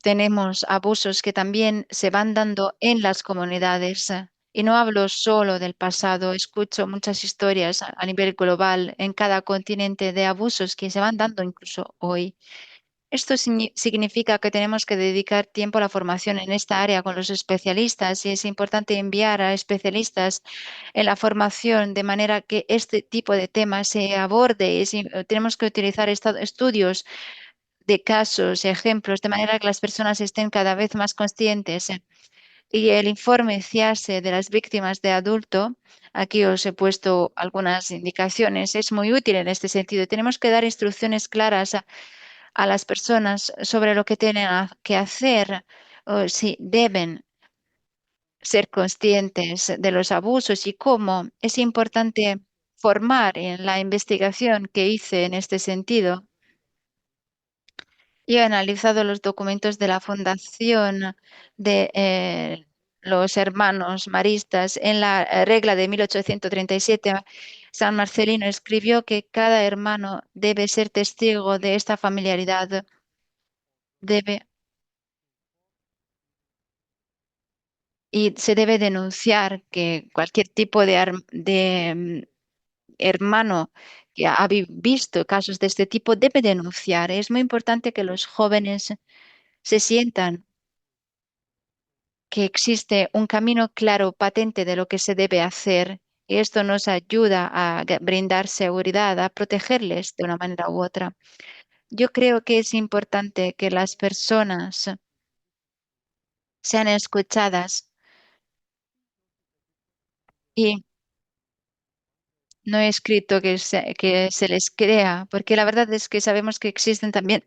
tenemos abusos que también se van dando en las comunidades. Y no hablo solo del pasado, escucho muchas historias a nivel global en cada continente de abusos que se van dando incluso hoy. Esto significa que tenemos que dedicar tiempo a la formación en esta área con los especialistas y es importante enviar a especialistas en la formación de manera que este tipo de temas se aborde. Tenemos que utilizar estudios de casos, ejemplos, de manera que las personas estén cada vez más conscientes. Y el informe CIASE de las víctimas de adulto, aquí os he puesto algunas indicaciones, es muy útil en este sentido. Tenemos que dar instrucciones claras a las personas sobre lo que tienen que hacer o si deben ser conscientes de los abusos y cómo es importante formar en la investigación que hice en este sentido. Y he analizado los documentos de la Fundación de los Hermanos Maristas. En la regla de 1837, San Marcelino escribió que cada hermano debe ser testigo de esta familiaridad, debe y se debe denunciar que cualquier tipo de hermano que ha visto casos de este tipo debe denunciar. Es muy importante que los jóvenes se sientan que existe un camino claro, patente de lo que se debe hacer. Y esto nos ayuda a brindar seguridad, a protegerles de una manera u otra. Yo creo que es importante que las personas sean escuchadas y no he escrito que se les crea, porque la verdad es que sabemos que existen también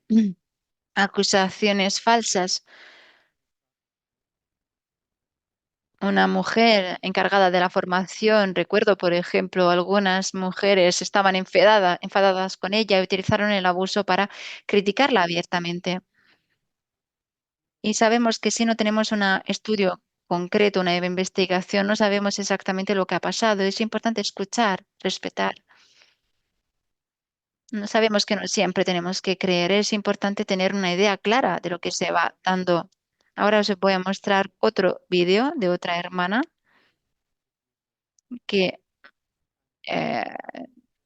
acusaciones falsas. Una mujer encargada de la formación, recuerdo, por ejemplo, algunas mujeres estaban enfadadas con ella y utilizaron el abuso para criticarla abiertamente. Y sabemos que si no tenemos un estudio concreto, una investigación, no sabemos exactamente lo que ha pasado. Es importante escuchar, respetar. No sabemos que no siempre tenemos que creer. Es importante tener una idea clara de lo que se va dando. Ahora os voy a mostrar otro vídeo de otra hermana que eh,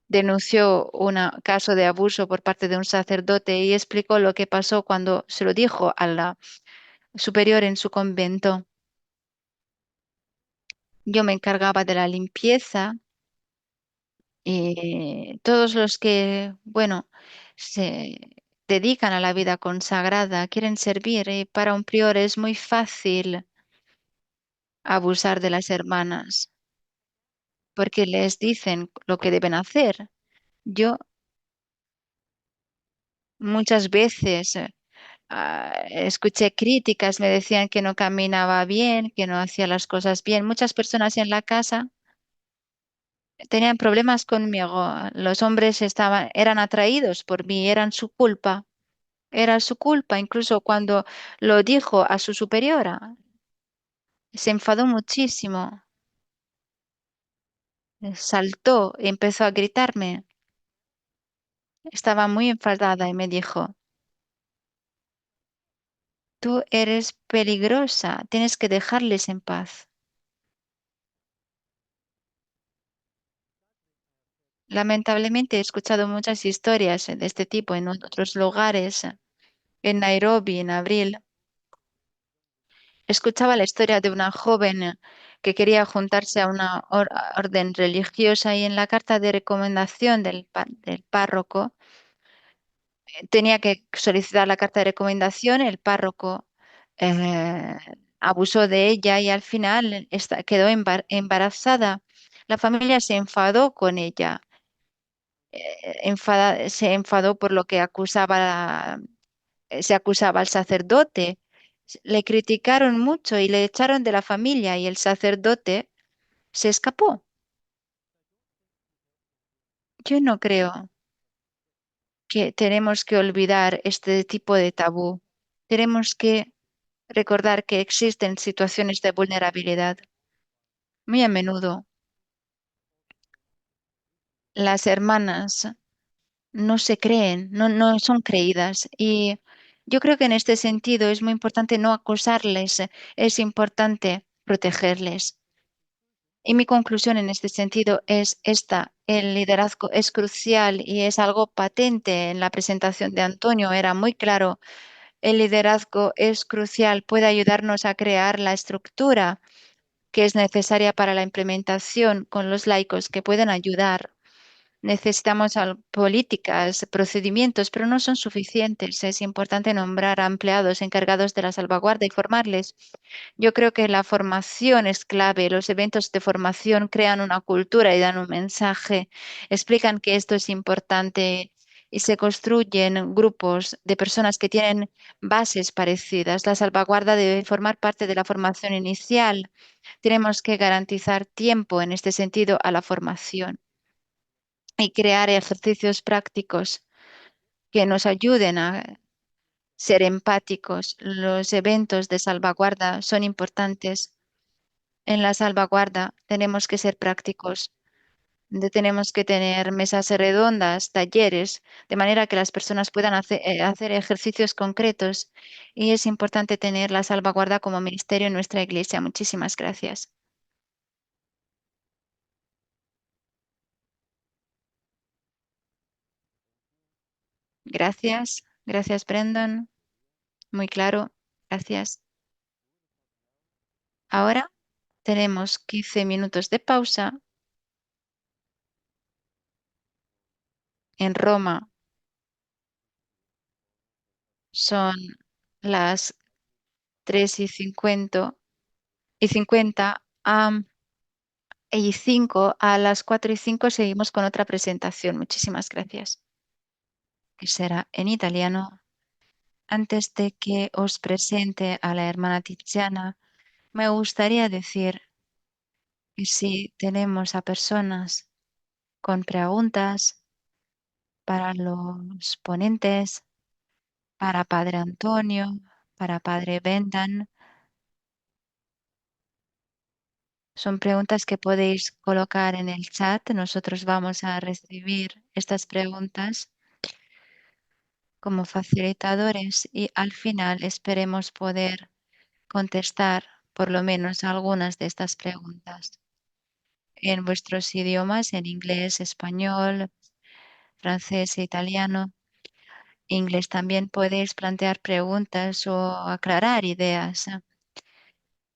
denunció un caso de abuso por parte de un sacerdote y explicó lo que pasó cuando se lo dijo a la superior en su convento. Yo me encargaba de la limpieza y todos los que, bueno, se dedican a la vida consagrada, quieren servir y para un prior es muy fácil abusar de las hermanas porque les dicen lo que deben hacer. Yo muchas veces escuché críticas, me decían que no caminaba bien, que no hacía las cosas bien. Muchas personas en la casa tenían problemas conmigo. Los hombres eran atraídos por mí, eran su culpa. Era su culpa, incluso cuando lo dijo a su superiora. Se enfadó muchísimo, saltó, empezó a gritarme. Estaba muy enfadada y me dijo, tú eres peligrosa, tienes que dejarles en paz. Lamentablemente he escuchado muchas historias de este tipo en otros lugares. En Nairobi, en abril, escuchaba la historia de una joven que quería juntarse a una orden religiosa y en la carta de recomendación del párroco tenía que solicitar la carta de recomendación. El párroco eh, abusó de ella y al final quedó embarazada. La familia se enfadó con ella. Se enfadó por lo que se acusaba al sacerdote. Le criticaron mucho y le echaron de la familia y el sacerdote se escapó. Yo no creo que tenemos que olvidar este tipo de tabú. Tenemos que recordar que existen situaciones de vulnerabilidad. Muy a menudo las hermanas no se creen, no son creídas y Yo creo que en este sentido es muy importante no acusarles, es importante protegerles. Y mi conclusión en este sentido es esta: el liderazgo es crucial y es algo patente en la presentación de Antonio, era muy claro. El liderazgo es crucial, puede ayudarnos a crear la estructura que es necesaria para la implementación con los laicos que pueden ayudar. Necesitamos políticas, procedimientos, pero no son suficientes. Es importante nombrar a empleados encargados de la salvaguarda y formarles. Yo creo que la formación es clave. Los eventos de formación crean una cultura y dan un mensaje, explican que esto es importante y se construyen grupos de personas que tienen bases parecidas. La salvaguarda debe formar parte de la formación inicial. Tenemos que garantizar tiempo en este sentido a la formación y crear ejercicios prácticos que nos ayuden a ser empáticos. Los eventos de salvaguarda son importantes. En la salvaguarda tenemos que ser prácticos. Tenemos que tener mesas redondas, talleres, de manera que las personas puedan hacer ejercicios concretos. Y es importante tener la salvaguarda como ministerio en nuestra iglesia. Muchísimas gracias. Gracias. Gracias, Brendan. Muy claro. Gracias. Ahora tenemos 15 minutos de pausa. En Roma son las 3:50 y 5. A las 4:05 seguimos con otra presentación. Muchísimas gracias. Que será en italiano. Antes de que os presente a la hermana Tiziana, me gustaría decir que si tenemos a personas con preguntas para los ponentes, para Padre Antonio, para Padre Bendan, son preguntas que podéis colocar en el chat. Nosotros vamos a recibir estas preguntas como facilitadores y al final esperemos poder contestar por lo menos algunas de estas preguntas en vuestros idiomas, en inglés, español, francés e italiano. Inglés también podéis plantear preguntas o aclarar ideas.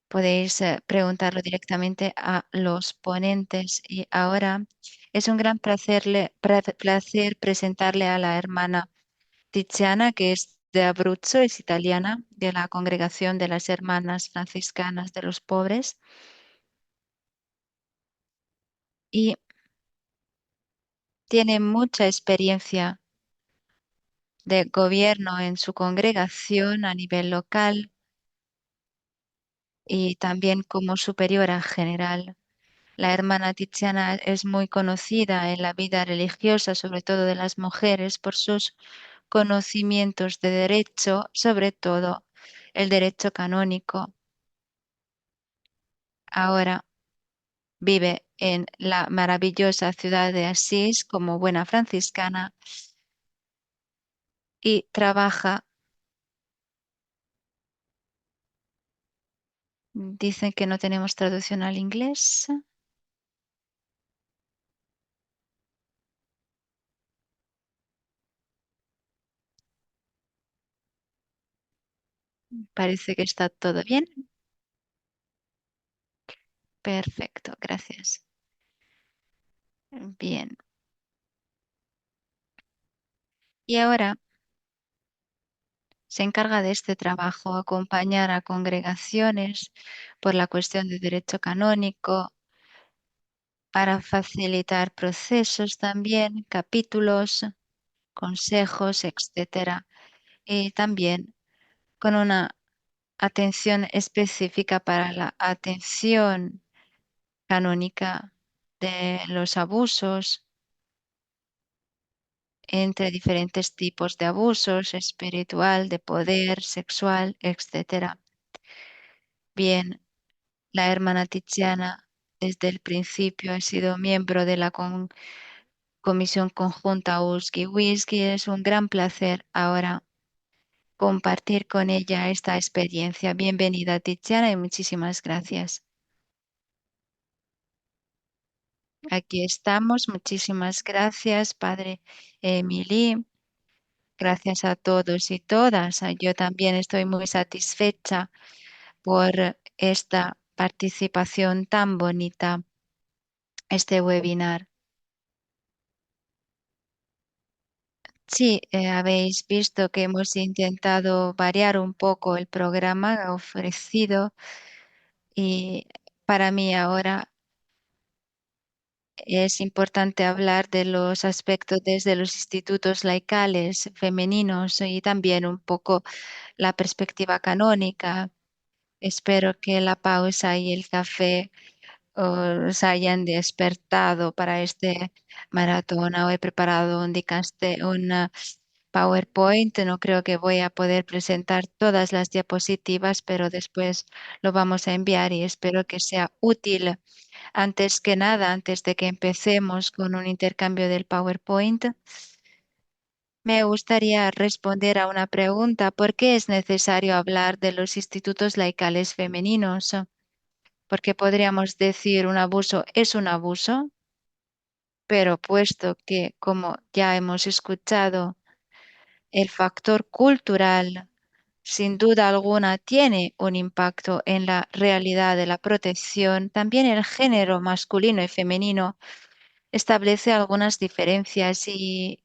Podéis preguntarlo directamente a los ponentes. Y ahora es un gran placer presentarle a la hermana Tiziana, que es de Abruzzo, es italiana, de la Congregación de las Hermanas Franciscanas de los Pobres. Y tiene mucha experiencia de gobierno en su congregación a nivel local y también como superiora general. La hermana Tiziana es muy conocida en la vida religiosa, sobre todo de las mujeres, por sus conocimientos de derecho, sobre todo el derecho canónico. Ahora vive en la maravillosa ciudad de Asís como buena franciscana y trabaja. Dicen que no tenemos traducción al inglés. Parece que está todo bien. Perfecto, gracias. Bien. Y ahora se encarga de este trabajo, acompañar a congregaciones por la cuestión de derecho canónico, para facilitar procesos también, capítulos, consejos, etcétera. Y también con una atención específica para la atención canónica de los abusos entre diferentes tipos de abusos, espiritual, de poder, sexual, etcétera. Bien, la hermana Tiziana desde el principio ha sido miembro de la Comisión Conjunta Usgi Whisky. Es un gran placer ahora compartir con ella esta experiencia. Bienvenida, Tiziana, y muchísimas gracias. Aquí estamos. Muchísimas gracias, Padre Emily. Gracias a todos y todas. Yo también estoy muy satisfecha por esta participación tan bonita, este webinar. Sí, habéis visto que hemos intentado variar un poco el programa ofrecido y para mí ahora es importante hablar de los aspectos desde los institutos laicales femeninos y también un poco la perspectiva canónica. Espero que la pausa y el café os hayan despertado para este maratón. Ahora he preparado un PowerPoint. No creo que voy a poder presentar todas las diapositivas, pero después lo vamos a enviar y espero que sea útil. Antes que nada, antes de que empecemos con un intercambio del PowerPoint, me gustaría responder a una pregunta. ¿Por qué es necesario hablar de los institutos laicales femeninos? Porque podríamos decir un abuso es un abuso, pero puesto que, como ya hemos escuchado, el factor cultural sin duda alguna tiene un impacto en la realidad de la protección, también el género masculino y femenino establece algunas diferencias y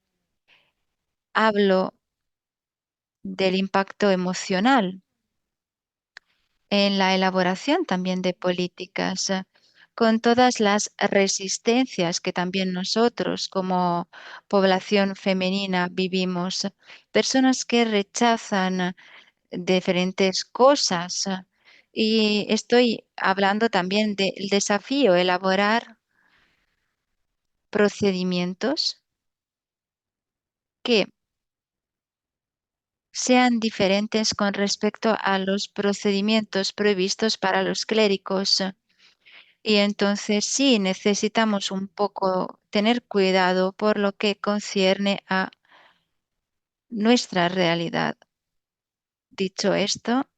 hablo del impacto emocional en la elaboración también de políticas, con todas las resistencias que también nosotros como población femenina vivimos, personas que rechazan diferentes cosas. Y estoy hablando también del desafío, elaborar procedimientos que sean diferentes con respecto a los procedimientos previstos para los clérigos. Y entonces sí necesitamos un poco tener cuidado por lo que concierne a nuestra realidad. Dicho esto,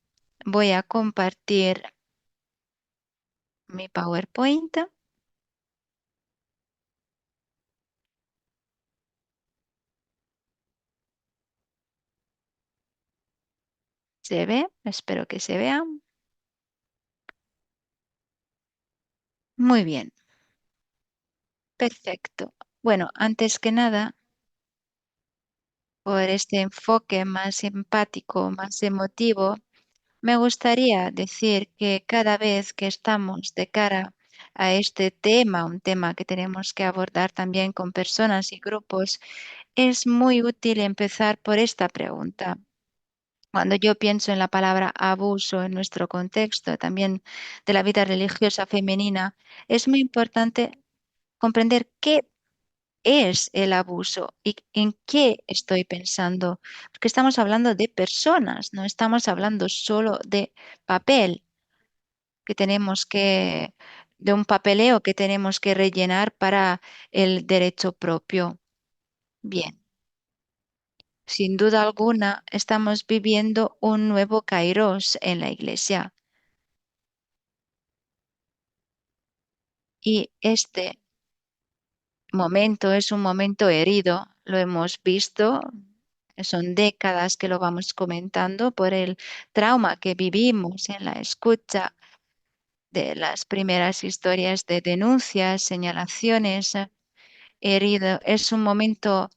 voy a compartir mi PowerPoint. ¿Se ve? Espero que se vea. Muy bien. Perfecto. Bueno, antes que nada, por este enfoque más empático, más emotivo, me gustaría decir que cada vez que estamos de cara a este tema, un tema que tenemos que abordar también con personas y grupos, es muy útil empezar por esta pregunta. Cuando yo pienso en la palabra abuso en nuestro contexto, también de la vida religiosa femenina, es muy importante comprender qué es el abuso y en qué estoy pensando, porque estamos hablando de personas, no estamos hablando solo de papel que tenemos que, de un papeleo que tenemos que rellenar para el derecho propio. Bien, sin duda alguna estamos viviendo un nuevo Kairos en la Iglesia y este momento es un momento herido, lo hemos visto. Son décadas que lo vamos comentando por el trauma que vivimos en la escucha de las primeras historias de denuncias, señalaciones. Herido es un momento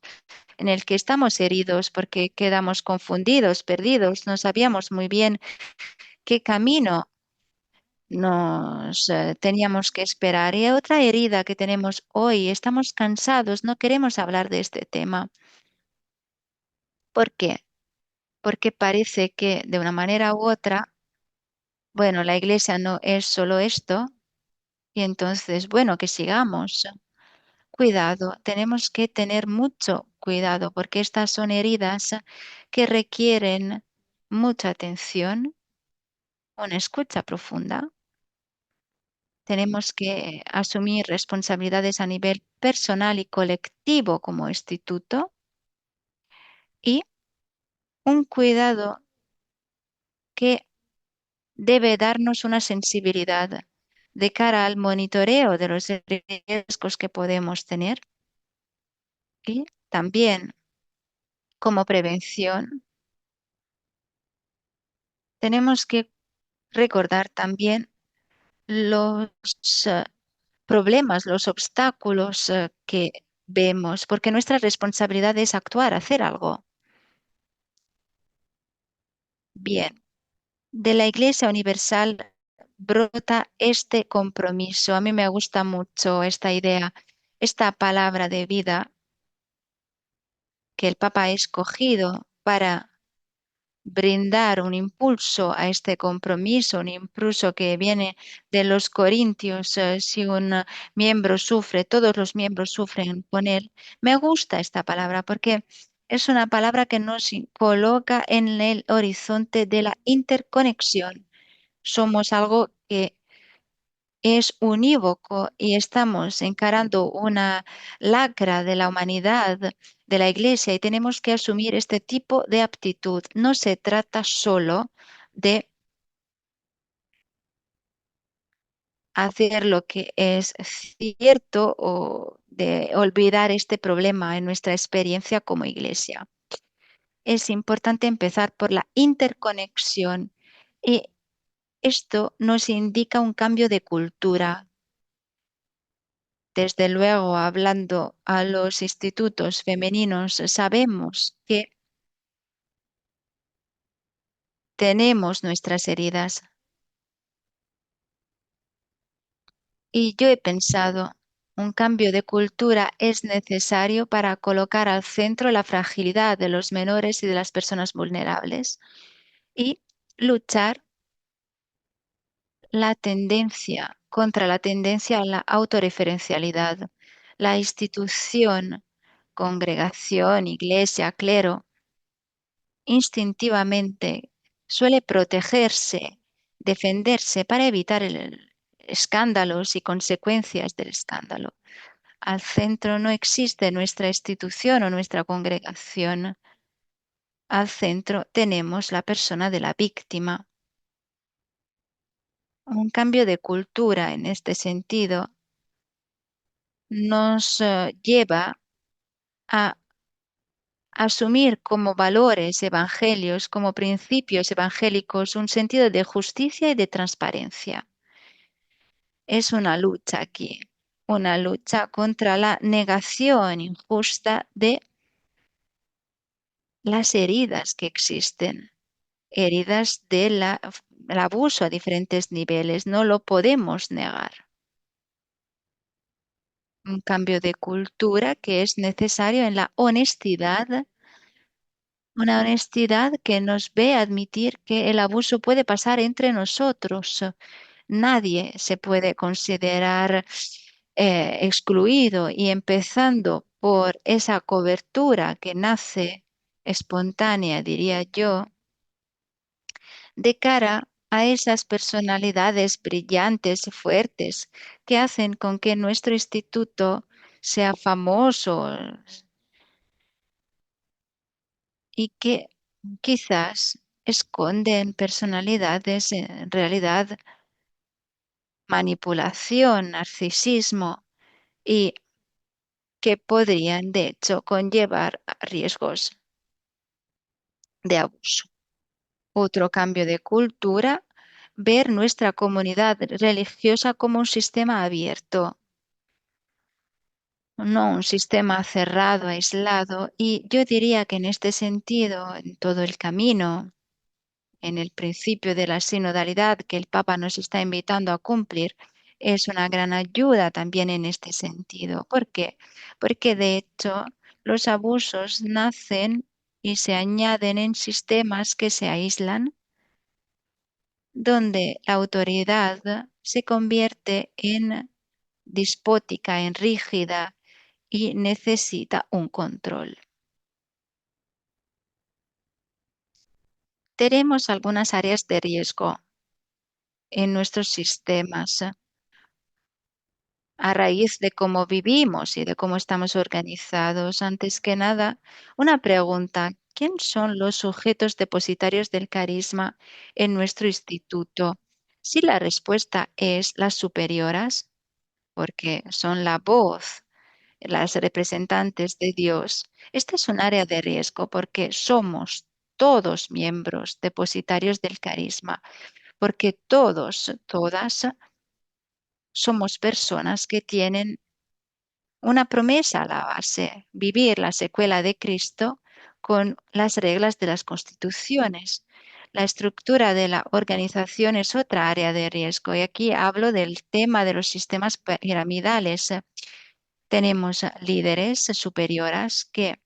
en el que estamos heridos porque quedamos confundidos, perdidos, no sabíamos muy bien qué camino nos teníamos que esperar. Y otra herida que tenemos hoy, estamos cansados, no queremos hablar de este tema. ¿Por qué? Porque parece que de una manera u otra, bueno, la iglesia no es solo esto, y entonces, bueno, que sigamos. Cuidado, tenemos que tener mucho cuidado porque estas son heridas que requieren mucha atención, una escucha profunda. Tenemos que asumir responsabilidades a nivel personal y colectivo como instituto y un cuidado que debe darnos una sensibilidad de cara al monitoreo de los riesgos que podemos tener y también como prevención tenemos que recordar también los eh, problemas, los obstáculos que vemos, porque nuestra responsabilidad es actuar, hacer algo. Bien, de la Iglesia Universal brota este compromiso. A mí me gusta mucho esta idea, esta palabra de vida que el Papa ha escogido para brindar un impulso a este compromiso, un impulso que viene de los Corintios. Si un miembro sufre, todos los miembros sufren con él. Me gusta esta palabra porque es una palabra que nos coloca en el horizonte de la interconexión. Somos algo que es unívoco y estamos encarando una lacra de la humanidad, de la Iglesia, y tenemos que asumir este tipo de aptitud. No se trata solo de hacer lo que es cierto o de olvidar este problema en nuestra experiencia como Iglesia. Es importante empezar por la interconexión y esto nos indica un cambio de cultura. Desde luego, hablando a los institutos femeninos, sabemos que tenemos nuestras heridas. Y yo he pensado, un cambio de cultura es necesario para colocar al centro la fragilidad de los menores y de las personas vulnerables y luchar contra la tendencia a la autorreferencialidad. La institución, congregación, iglesia, clero, instintivamente suele protegerse, defenderse para evitar escándalos y consecuencias del escándalo. Al centro no existe nuestra institución o nuestra congregación. Al centro tenemos la persona de la víctima. Un cambio de cultura en este sentido nos lleva a asumir como valores evangelios, como principios evangélicos, un sentido de justicia y de transparencia. Es una lucha aquí, una lucha contra la negación injusta de las heridas que existen, heridas del abuso a diferentes niveles. No lo podemos negar. Un cambio de cultura que es necesario en la honestidad, una honestidad que nos ve admitir que el abuso puede pasar entre nosotros. Nadie se puede considerar excluido y empezando por esa cobertura que nace espontánea, diría yo, de cara a esas personalidades brillantes y fuertes que hacen con que nuestro instituto sea famoso y que quizás esconden personalidades en realidad manipulación, narcisismo y que podrían de hecho conllevar a riesgos de abuso. Otro cambio de cultura, ver nuestra comunidad religiosa como un sistema abierto, no un sistema cerrado, aislado. Y yo diría que en este sentido, en todo el camino, en el principio de la sinodalidad que el Papa nos está invitando a cumplir, es una gran ayuda también en este sentido. ¿Por qué? Porque de hecho los abusos nacen y se añaden en sistemas que se aíslan, donde la autoridad se convierte en dispótica, en rígida y necesita un control. Tenemos algunas áreas de riesgo en nuestros sistemas a raíz de cómo vivimos y de cómo estamos organizados. Antes que nada, una pregunta. ¿quién son los sujetos depositarios del carisma en nuestro instituto? Si la respuesta es las superioras, porque son la voz, las representantes de Dios, esta es un área de riesgo porque somos todos miembros depositarios del carisma, porque todas somos personas que tienen una promesa a la base, vivir la secuela de Cristo con las reglas de las constituciones. La estructura de la organización es otra área de riesgo y aquí hablo del tema de los sistemas piramidales. Tenemos líderes superiores que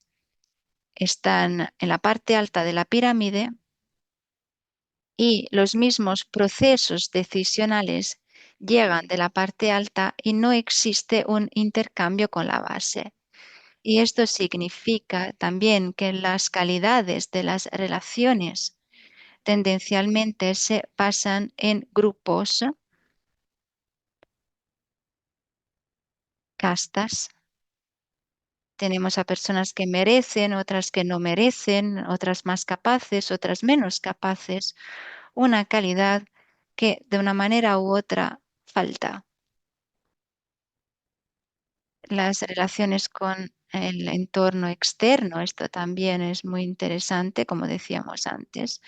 están en la parte alta de la pirámide y los mismos procesos decisionales llegan de la parte alta y no existe un intercambio con la base. Y esto significa también que las calidades de las relaciones tendencialmente se basan en grupos, castas. Tenemos a personas que merecen, otras que no merecen, otras más capaces, otras menos capaces. Una calidad que de una manera u otra falta. Las relaciones con el entorno externo, esto también es muy interesante, como decíamos antes.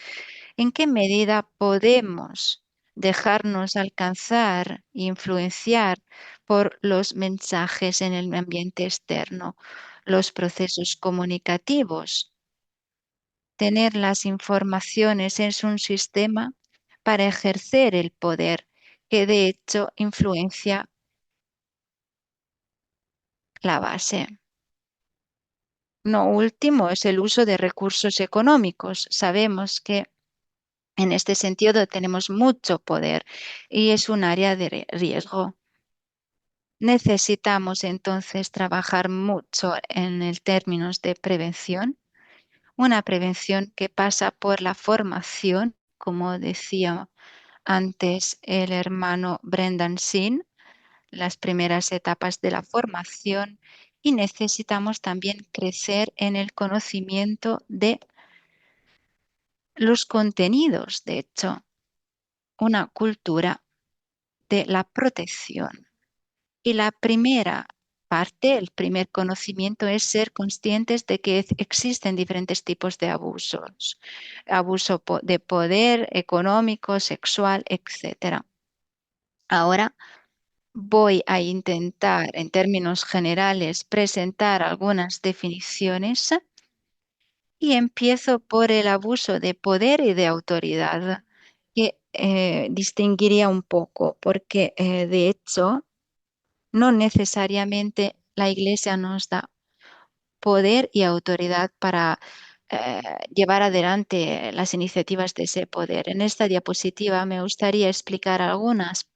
¿En qué medida podemos dejarnos alcanzar e influenciar por los mensajes en el ambiente externo, los procesos comunicativos? Tener las informaciones es un sistema para ejercer el poder que de hecho influencia la base. No último es el uso de recursos económicos. Sabemos que en este sentido tenemos mucho poder y es un área de riesgo. Necesitamos entonces trabajar mucho en el términos de prevención, una prevención que pasa por la formación, como decía antes el hermano Brendan Sinn, las primeras etapas de la formación, y necesitamos también crecer en el conocimiento de los contenidos, de hecho, una cultura de la protección. Y la primera parte, el primer conocimiento es ser conscientes de que existen diferentes tipos de abusos, abuso de poder económico, sexual, etc. Ahora voy a intentar, en términos generales, presentar algunas definiciones y empiezo por el abuso de poder y de autoridad, que distinguiría un poco, porque de hecho no necesariamente la Iglesia nos da poder y autoridad para llevar adelante las iniciativas de ese poder. En esta diapositiva me gustaría explicar algunas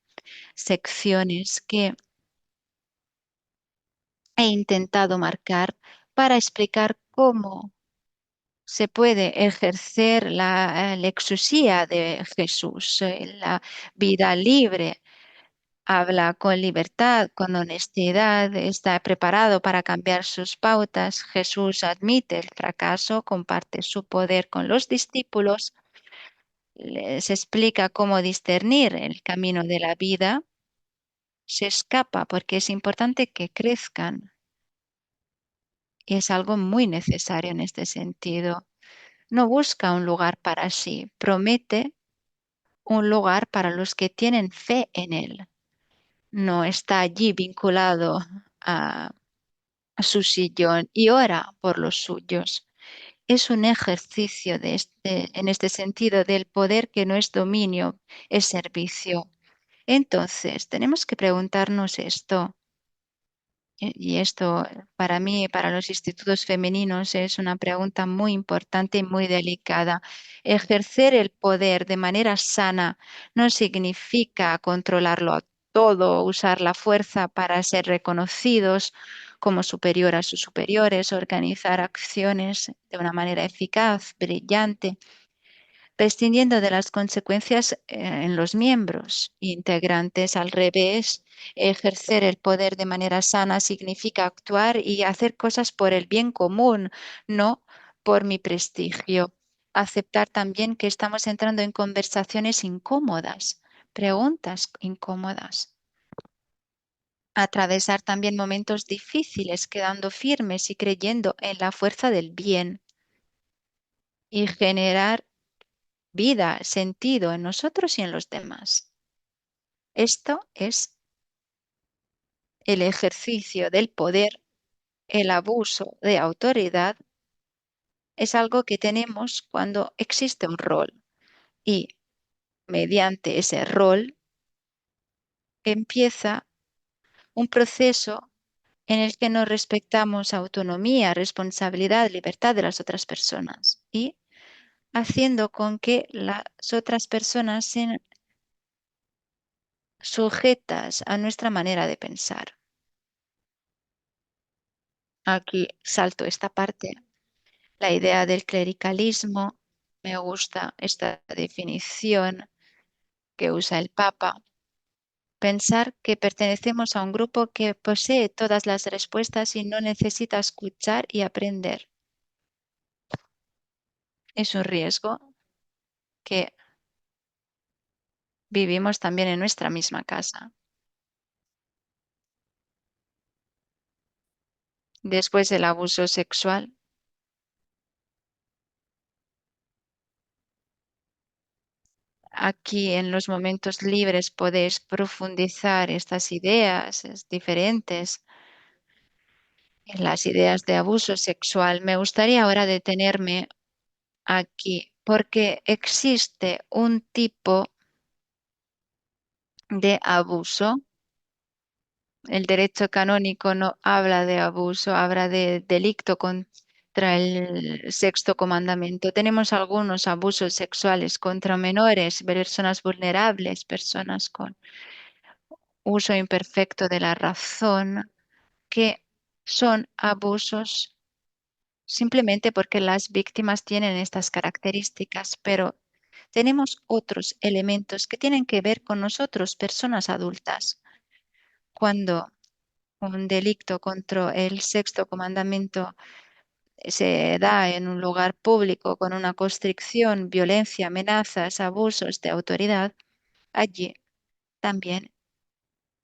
secciones que he intentado marcar para explicar cómo se puede ejercer la exusía de Jesús, la vida libre. Habla con libertad, con honestidad, está preparado para cambiar sus pautas. Jesús admite el fracaso, comparte su poder con los discípulos, les explica cómo discernir el camino de la vida, se escapa porque es importante que crezcan. Y es algo muy necesario en este sentido. No busca un lugar para sí, promete un lugar para los que tienen fe en él. No está allí vinculado a su sillón y ora por los suyos. Es un ejercicio en este sentido del poder que no es dominio, es servicio. Entonces, tenemos que preguntarnos esto. Y esto para mí, para los institutos femeninos, es una pregunta muy importante y muy delicada. Ejercer el poder de manera sana no significa controlarlo a todo, usar la fuerza para ser reconocidos como superior a sus superiores, organizar acciones de una manera eficaz, brillante, prescindiendo de las consecuencias en los miembros integrantes. Al revés, ejercer el poder de manera sana significa actuar y hacer cosas por el bien común, no por mi prestigio. Aceptar también que estamos entrando en conversaciones incómodas, preguntas incómodas. Atravesar también momentos difíciles, quedando firmes y creyendo en la fuerza del bien. Y generar vida, sentido en nosotros y en los demás. Esto es el ejercicio del poder, el abuso de autoridad. Es algo que tenemos cuando existe un rol y mediante ese rol empieza un proceso en el que no respetamos autonomía, responsabilidad, libertad de las otras personas y haciendo con que las otras personas sean sujetas a nuestra manera de pensar. Aquí salto esta parte. La idea del clericalismo, me gusta esta definición que usa el Papa. Pensar que pertenecemos a un grupo que posee todas las respuestas y no necesita escuchar y aprender. Es un riesgo que vivimos también en nuestra misma casa. Después el abuso sexual. Aquí en los momentos libres podéis profundizar estas ideas diferentes, en las ideas de abuso sexual. Me gustaría ahora detenerme aquí porque existe un tipo de abuso. El derecho canónico no habla de abuso, habla de delicto contra el sexto comandamiento. Tenemos algunos abusos sexuales contra menores, personas vulnerables, personas con uso imperfecto de la razón, que son abusos simplemente porque las víctimas tienen estas características, pero tenemos otros elementos que tienen que ver con nosotros, personas adultas. Cuando un delicto contra el sexto comandamiento se da en un lugar público con una constricción, violencia, amenazas, abusos de autoridad, allí también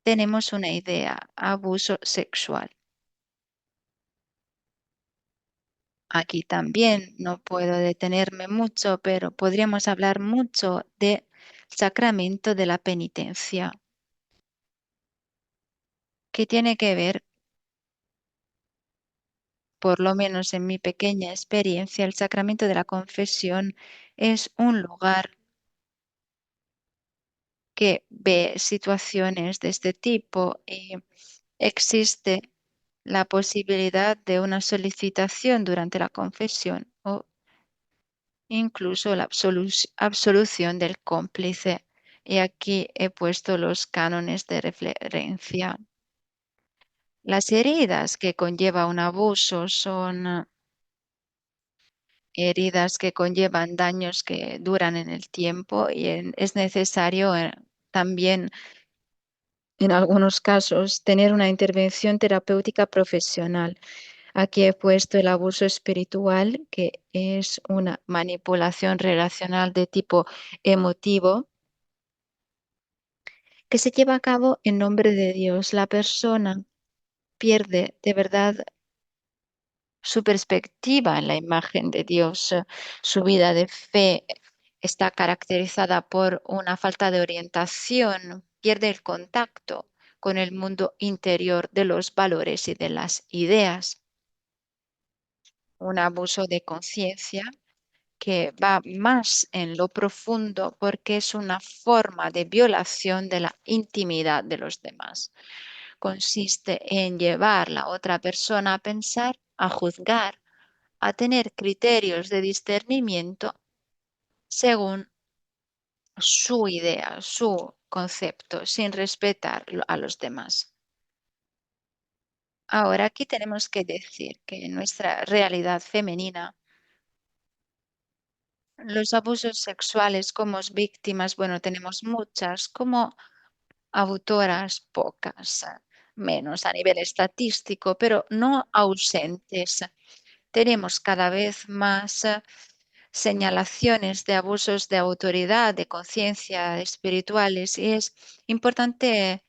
tenemos una idea, abuso sexual. Aquí también no puedo detenerme mucho, pero podríamos hablar mucho del sacramento de la penitencia, que tiene que ver, por lo menos en mi pequeña experiencia, el sacramento de la confesión es un lugar que ve situaciones de este tipo y existe la posibilidad de una solicitación durante la confesión o incluso la absolución del cómplice. Y aquí he puesto los cánones de referencia. Las heridas que conlleva un abuso son heridas que conllevan daños que duran en el tiempo y es necesario también, en algunos casos, tener una intervención terapéutica profesional. Aquí he puesto el abuso espiritual, que es una manipulación relacional de tipo emotivo que se lleva a cabo en nombre de Dios. La persona pierde de verdad su perspectiva en la imagen de Dios. Su vida de fe está caracterizada por una falta de orientación, pierde el contacto con el mundo interior de los valores y de las ideas. Un abuso de conciencia que va más en lo profundo porque es una forma de violación de la intimidad de los demás. Consiste en llevar a la otra persona a pensar, a juzgar, a tener criterios de discernimiento según su idea, su concepto, sin respetar a los demás. Ahora aquí tenemos que decir que en nuestra realidad femenina, los abusos sexuales como víctimas, bueno, tenemos muchas, como autoras pocas, menos a nivel estadístico, pero no ausentes. tenemos cada vez más señalaciones de abusos de autoridad, de conciencia espirituales, y es importante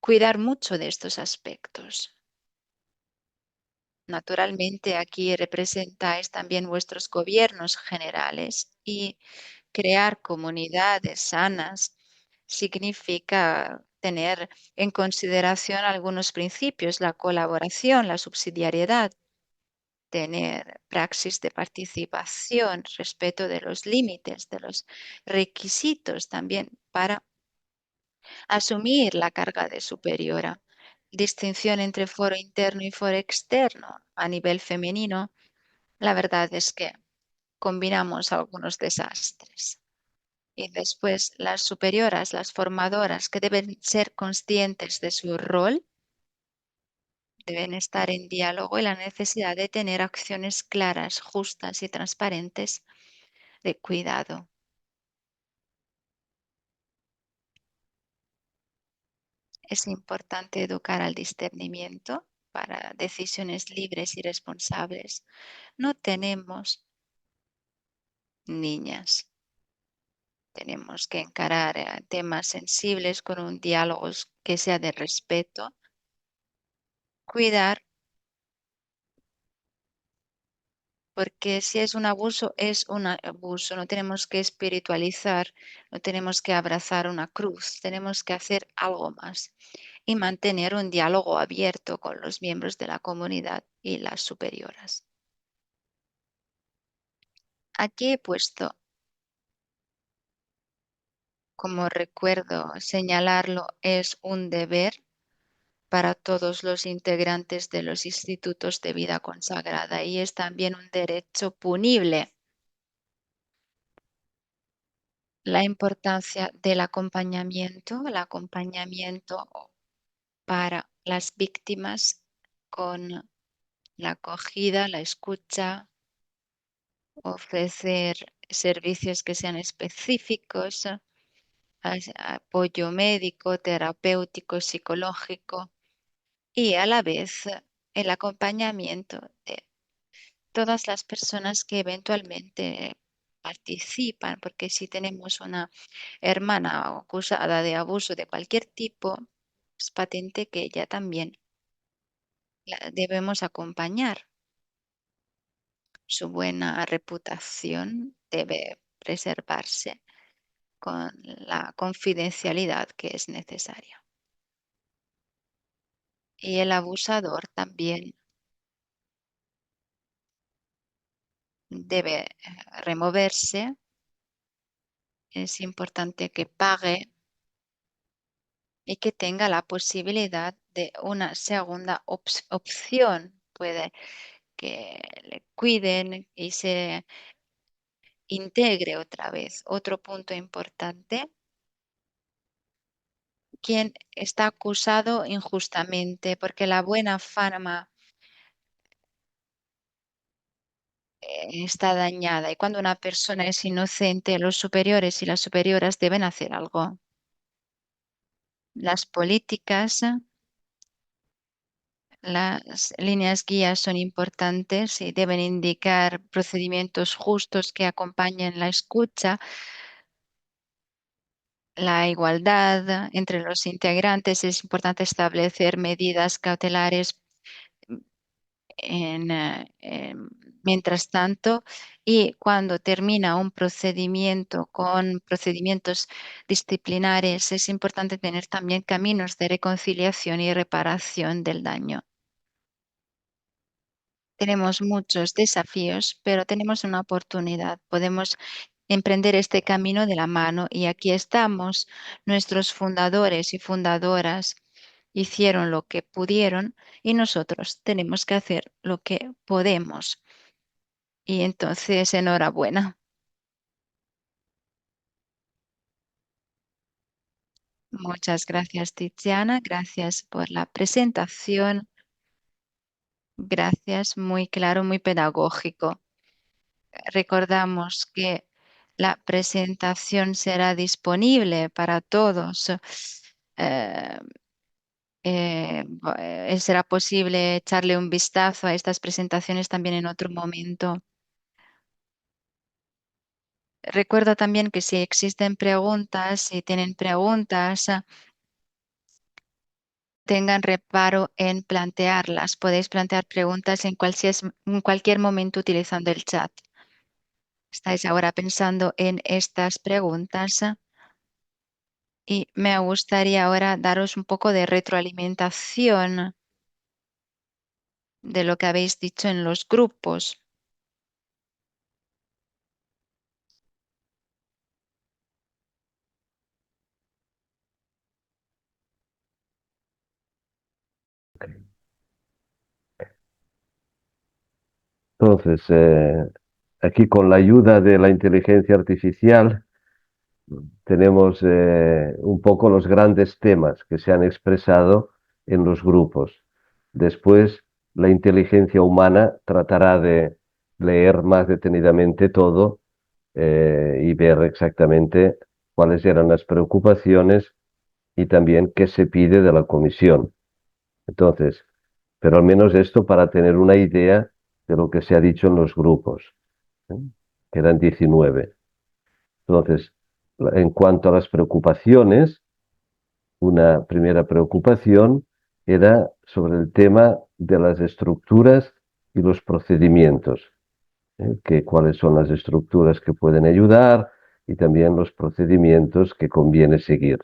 cuidar mucho de estos aspectos. Naturalmente, aquí representáis también vuestros gobiernos generales y crear comunidades sanas significa tener en consideración algunos principios, la colaboración, la subsidiariedad, tener praxis de participación, respeto de los límites, de los requisitos también para asumir la carga de superiora. Distinción entre foro interno y foro externo a nivel femenino, la verdad es que combinamos algunos desastres. Y después las superioras, las formadoras, que deben ser conscientes de su rol, deben estar en diálogo y la necesidad de tener acciones claras, justas y transparentes de cuidado. Es importante educar al discernimiento para decisiones libres y responsables. No tenemos niñas. Tenemos que encarar temas sensibles con un diálogo que sea de respeto, cuidar, porque si es un abuso, es un abuso. No tenemos que espiritualizar, no tenemos que abrazar una cruz, tenemos que hacer algo más y mantener un diálogo abierto con los miembros de la comunidad y las superioras. Aquí he puesto, como recuerdo señalarlo, es un deber para todos los integrantes de los institutos de vida consagrada y es también un derecho punible. La importancia del acompañamiento, el acompañamiento para las víctimas con la acogida, la escucha, ofrecer servicios que sean específicos, apoyo médico, terapéutico, psicológico y a la vez el acompañamiento de todas las personas que eventualmente participan, porque si tenemos una hermana acusada de abuso de cualquier tipo, es patente que ella también la debemos acompañar. Su buena reputación debe preservarse con la confidencialidad que es necesaria. Y el abusador también debe removerse. Es importante que pague y que tenga la posibilidad de una segunda opción. Puede que le cuiden y se integre otra vez. Otro punto importante, quien está acusado injustamente, porque la buena fama está dañada y cuando una persona es inocente, los superiores y las superioras deben hacer algo. Las políticas, las líneas guías son importantes y deben indicar procedimientos justos que acompañen la escucha, la igualdad entre los integrantes. Es importante establecer medidas cautelares mientras tanto, y cuando termina un procedimiento con procedimientos disciplinares, es importante tener también caminos de reconciliación y reparación del daño. Tenemos muchos desafíos, pero tenemos una oportunidad. Podemos emprender este camino de la mano y aquí estamos. Nuestros fundadores y fundadoras hicieron lo que pudieron y nosotros tenemos que hacer lo que podemos. Y entonces, enhorabuena. Muchas gracias, Tiziana. Gracias por la presentación. Gracias, muy claro, muy pedagógico. Recordamos que la presentación será disponible para todos será posible echarle un vistazo a estas presentaciones también en otro momento. Recuerda también que si existen preguntas, si tienen preguntas, tengan reparo en plantearlas. Podéis plantear preguntas en cualquier momento utilizando el chat. Estáis ahora pensando en estas preguntas y me gustaría ahora daros un poco de retroalimentación de lo que habéis dicho en los grupos. Entonces, aquí con la ayuda de la inteligencia artificial tenemos un poco los grandes temas que se han expresado en los grupos. Después, la inteligencia humana tratará de leer más detenidamente todo y ver exactamente cuáles eran las preocupaciones y también qué se pide de la comisión. Entonces, pero al menos esto para tener una idea de lo que se ha dicho en los grupos, ¿eh? Que eran 19. Entonces, en cuanto a las preocupaciones, una primera preocupación era sobre el tema de las estructuras y los procedimientos, que cuáles son las estructuras que pueden ayudar y también los procedimientos que conviene seguir.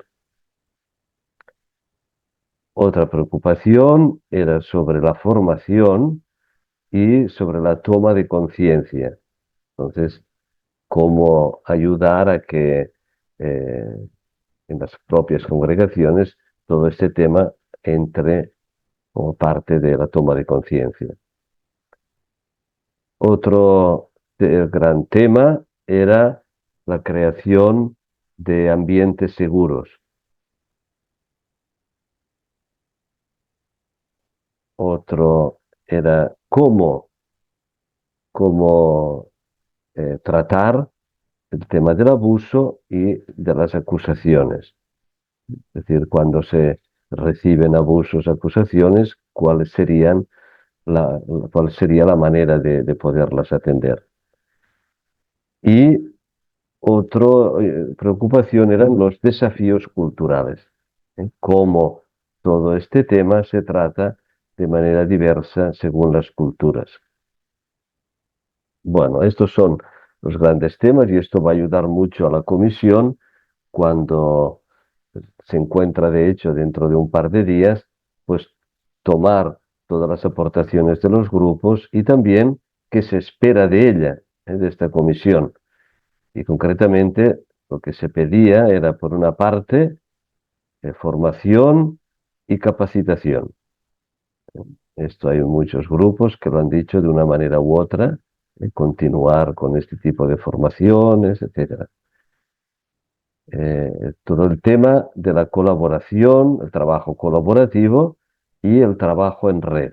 Otra preocupación era sobre la formación y sobre la toma de conciencia. Entonces, cómo ayudar a que en las propias congregaciones todo este tema entre como parte de la toma de conciencia. Otro gran tema era la creación de ambientes seguros. Otro era cómo tratar el tema del abuso y de las acusaciones. Es decir, cuando se reciben abusos, acusaciones, cuál sería la manera de poderlas atender. Y otra preocupación eran los desafíos culturales, cómo todo este tema se trata de manera diversa según las culturas. Bueno, estos son los grandes temas y esto va a ayudar mucho a la comisión cuando se encuentra, de hecho, dentro de un par de días, pues tomar todas las aportaciones de los grupos y también qué se espera de ella, de esta comisión. Y concretamente lo que se pedía era, por una parte, formación y capacitación. Esto hay muchos grupos que lo han dicho de una manera u otra, continuar con este tipo de formaciones, etc. Todo el tema de la colaboración, el trabajo colaborativo y el trabajo en red.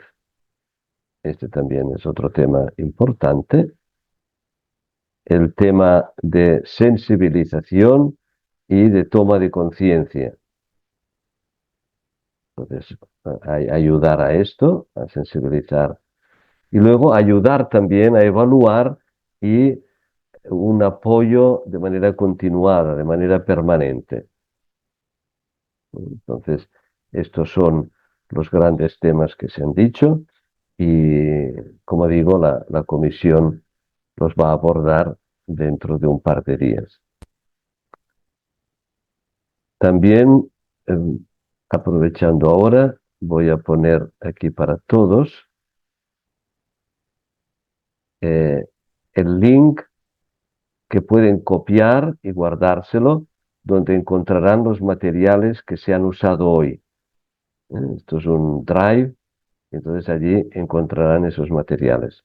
Este también es otro tema importante. El tema de sensibilización y de toma de conciencia. Entonces, ayudar a esto, a sensibilizar. Y luego ayudar también a evaluar y un apoyo de manera continuada, de manera permanente. Entonces, estos son los grandes temas que se han dicho y, como digo, la comisión los va a abordar dentro de un par de días. También, aprovechando ahora, voy a poner aquí para todos el link que pueden copiar y guardárselo, donde encontrarán los materiales que se han usado hoy. Esto es un Drive, entonces allí encontrarán esos materiales.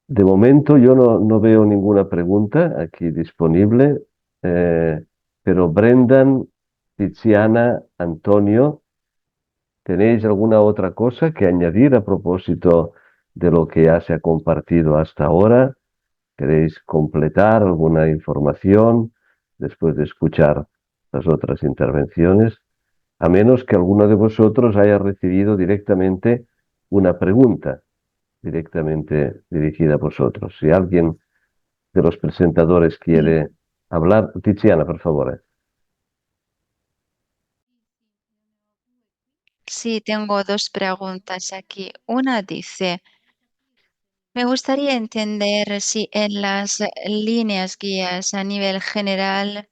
De momento yo no veo ninguna pregunta aquí disponible, pero Brendan, Tiziana, Antonio, ¿tenéis alguna otra cosa que añadir a propósito de lo que ya se ha compartido hasta ahora? ¿Queréis completar alguna información después de escuchar las otras intervenciones? a menos que alguno de vosotros haya recibido directamente una pregunta directamente dirigida a vosotros. Si alguien de los presentadores quiere hablar, Tiziana, por favor. Sí, tengo dos preguntas aquí. Una dice, me gustaría entender si en las líneas guías a nivel general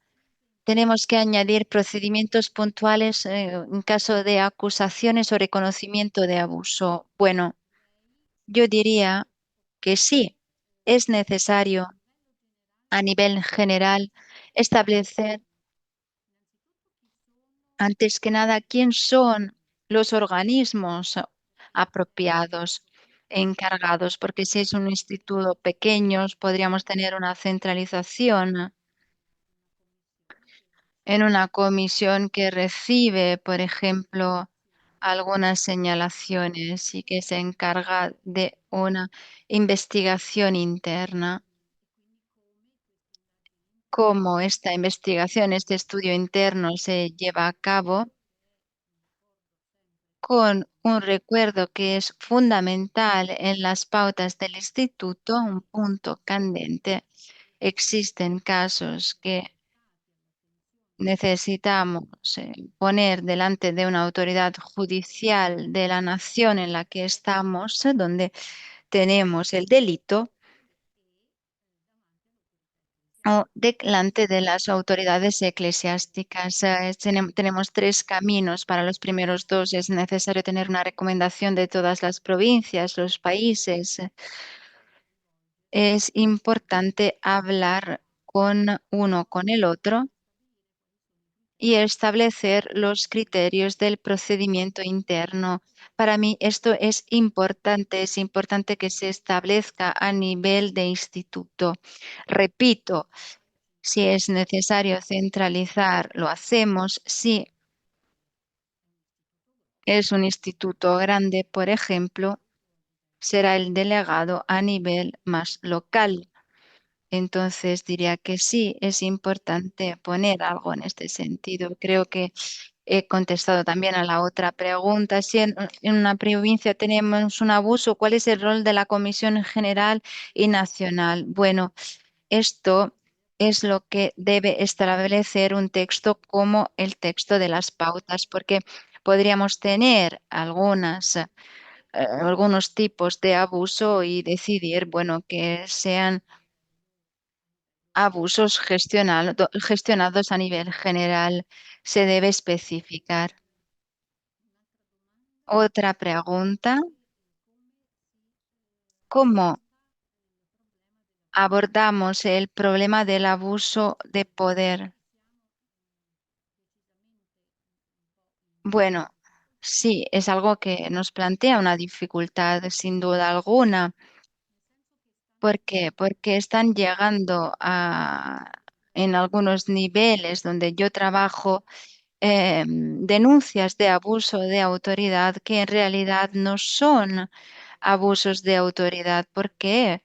tenemos que añadir procedimientos puntuales en caso de acusaciones o reconocimiento de abuso. Bueno, yo diría que sí, es necesario a nivel general establecer antes que nada quién son los organismos apropiados e encargados, porque si es un instituto pequeño, podríamos tener una centralización en una comisión que recibe, por ejemplo, algunas señalaciones y que se encarga de una investigación interna. Cómo esta investigación, este estudio interno se lleva a cabo con un recuerdo que es fundamental en las pautas del instituto, un punto candente. Existen casos que necesitamos poner delante de una autoridad judicial de la nación en la que estamos, donde tenemos el delito, o delante de las autoridades eclesiásticas. Tenemos tres caminos. Para los primeros dos es necesario tener una recomendación de todas las provincias, los países. Es importante hablar con uno, con el otro y establecer los criterios del procedimiento interno. Para mí esto es importante que se establezca a nivel de instituto. Repito, si es necesario centralizar, lo hacemos. Si es un instituto grande, por ejemplo, será el delegado a nivel más local. Entonces diría que sí, es importante poner algo en este sentido. Creo que he contestado también a la otra pregunta. Si en una provincia tenemos un abuso, ¿cuál es el rol de la Comisión General y Nacional? Bueno, esto es lo que debe establecer un texto como el texto de las pautas, porque podríamos tener algunos tipos de abuso y decidir, bueno, que sean abusos gestionados a nivel general. Se debe especificar. Otra pregunta, ¿cómo abordamos el problema del abuso de poder? Bueno, sí, es algo que nos plantea una dificultad sin duda alguna. ¿Por qué? Porque están llegando en algunos niveles donde yo trabajo denuncias de abuso de autoridad que en realidad no son abusos de autoridad. ¿Por qué?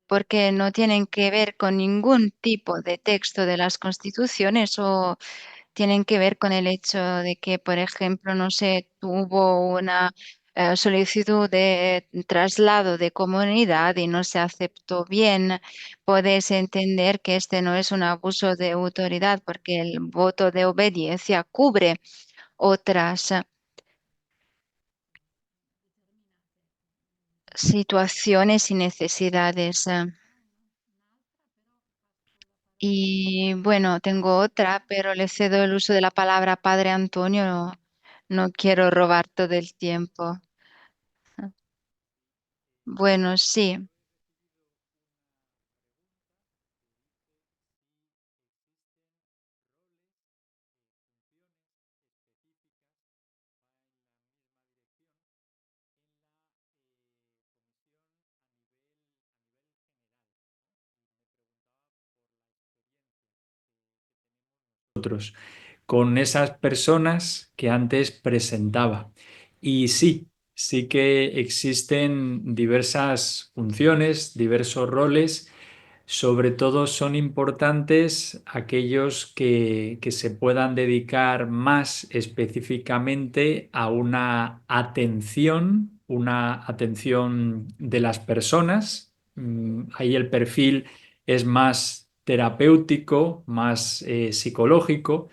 Porque no tienen que ver con ningún tipo de texto de las constituciones o tienen que ver con el hecho de que, por ejemplo, no sé, tuvo una solicitud de traslado de comunidad y no se aceptó bien. Puedes entender que este no es un abuso de autoridad porque el voto de obediencia cubre otras situaciones y necesidades. Y bueno, tengo otra, pero le cedo el uso de la palabra Padre Antonio. No quiero robar todo el tiempo. Bueno, sí. Con esas personas que antes presentaba. Y sí, que existen diversas funciones, diversos roles Sobre todo son importantes aquellos que se puedan dedicar más específicamente a una atención de las personas. Ahí el perfil es más terapéutico, más psicológico.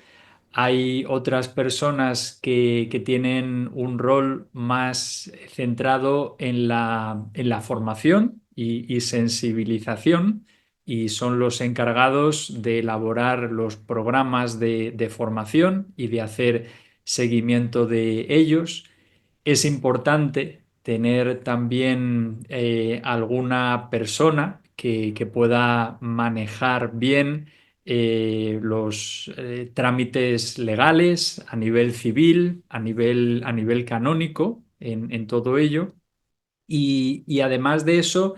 Hay otras personas que tienen un rol más centrado en la formación y sensibilización y son los encargados de elaborar los programas de formación y de hacer seguimiento de ellos. Es importante tener también alguna persona que pueda manejar bien los trámites legales a nivel civil, a nivel canónico, en todo ello. Y además de eso,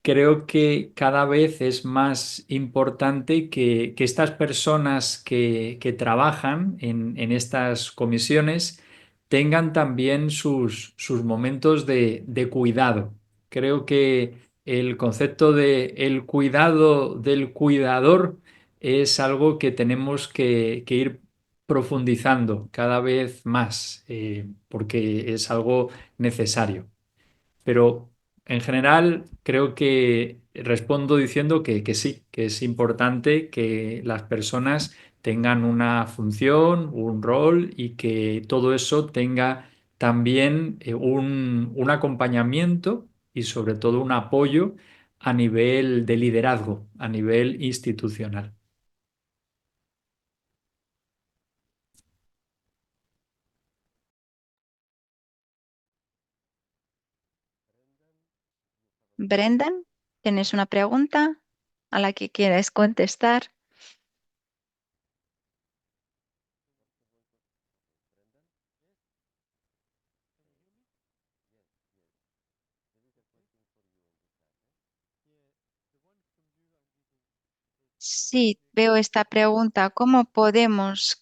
creo que cada vez es más importante que estas personas que trabajan en estas comisiones tengan también sus momentos de cuidado. Creo que el concepto de el cuidado del cuidador es algo que tenemos que ir profundizando cada vez más, porque es algo necesario. Pero en general creo que respondo diciendo que sí, que es importante que las personas tengan una función, un rol y que todo eso tenga también un acompañamiento y sobre todo un apoyo a nivel de liderazgo, a nivel institucional. Brendan, ¿tienes una pregunta a la que quieres contestar? Sí, veo esta pregunta. ¿Cómo podemos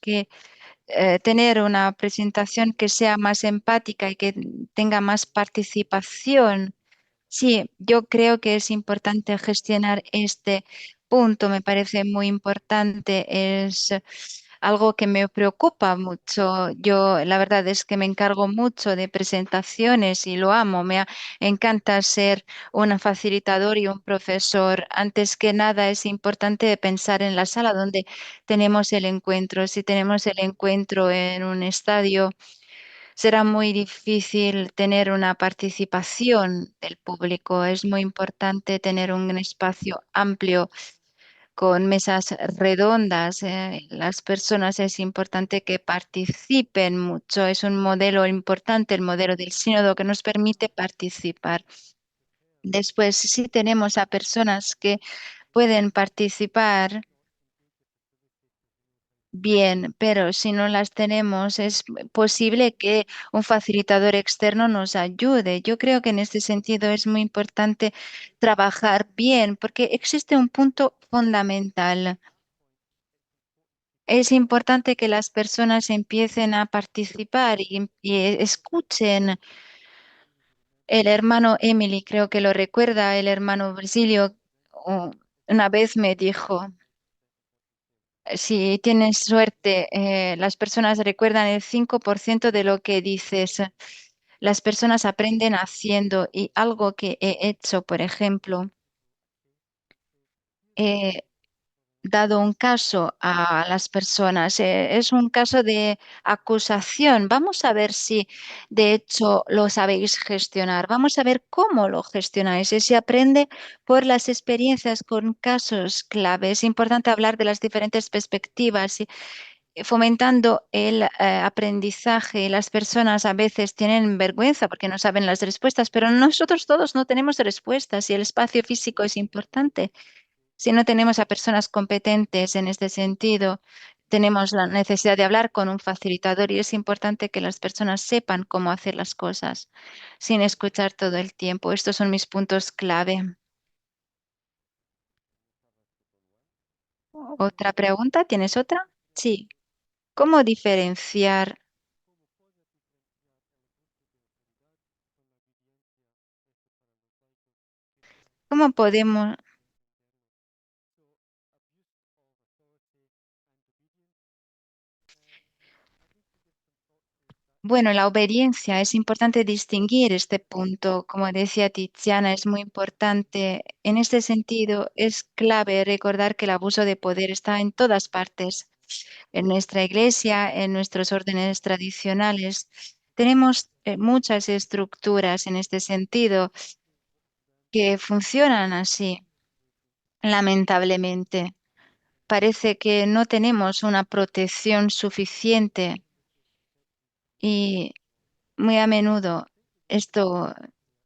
tener una presentación que sea más empática y que tenga más participación? Sí, yo creo que es importante gestionar este punto, me parece muy importante, es algo que me preocupa mucho. Yo la verdad es que me encargo mucho de presentaciones y lo amo, encanta ser un facilitador y un profesor. Antes que nada es importante pensar en la sala donde tenemos el encuentro. Si tenemos el encuentro en un estadio, será muy difícil tener una participación del público. Es muy importante tener un espacio amplio con mesas redondas. Las personas es importante que participen mucho. Es un modelo importante, el modelo del sínodo que nos permite participar. Después, si tenemos a personas que pueden participar, bien, pero si no las tenemos, es posible que un facilitador externo nos ayude. Yo creo que en este sentido es muy importante trabajar bien porque existe un punto fundamental. Es importante que las personas empiecen a participar y escuchen. El hermano Emily, creo que lo recuerda, el hermano Virgilio, oh, una vez me dijo, si tienes suerte, las personas recuerdan el 5% de lo que dices. Las personas aprenden haciendo y algo que he hecho, por ejemplo, he dado un caso a las personas. Es un caso de acusación. Vamos a ver si de hecho lo sabéis gestionar. Vamos a ver cómo lo gestionáis. Y se aprende por las experiencias con casos clave. Es importante hablar de las diferentes perspectivas fomentando el aprendizaje. Las personas a veces tienen vergüenza porque no saben las respuestas, pero nosotros todos no tenemos respuestas y el espacio físico es importante. Si no tenemos a personas competentes en este sentido, tenemos la necesidad de hablar con un facilitador y es importante que las personas sepan cómo hacer las cosas sin escuchar todo el tiempo. Estos son mis puntos clave. ¿Otra pregunta? ¿Tienes otra? Sí. ¿Cómo diferenciar? ¿Cómo podemos? Bueno, la obediencia, es importante distinguir este punto. Como decía Tiziana, es muy importante. En este sentido, es clave recordar que el abuso de poder está en todas partes. En nuestra iglesia, en nuestros órdenes tradicionales, tenemos muchas estructuras en este sentido que funcionan así, lamentablemente. Parece que no tenemos una protección suficiente y muy a menudo esto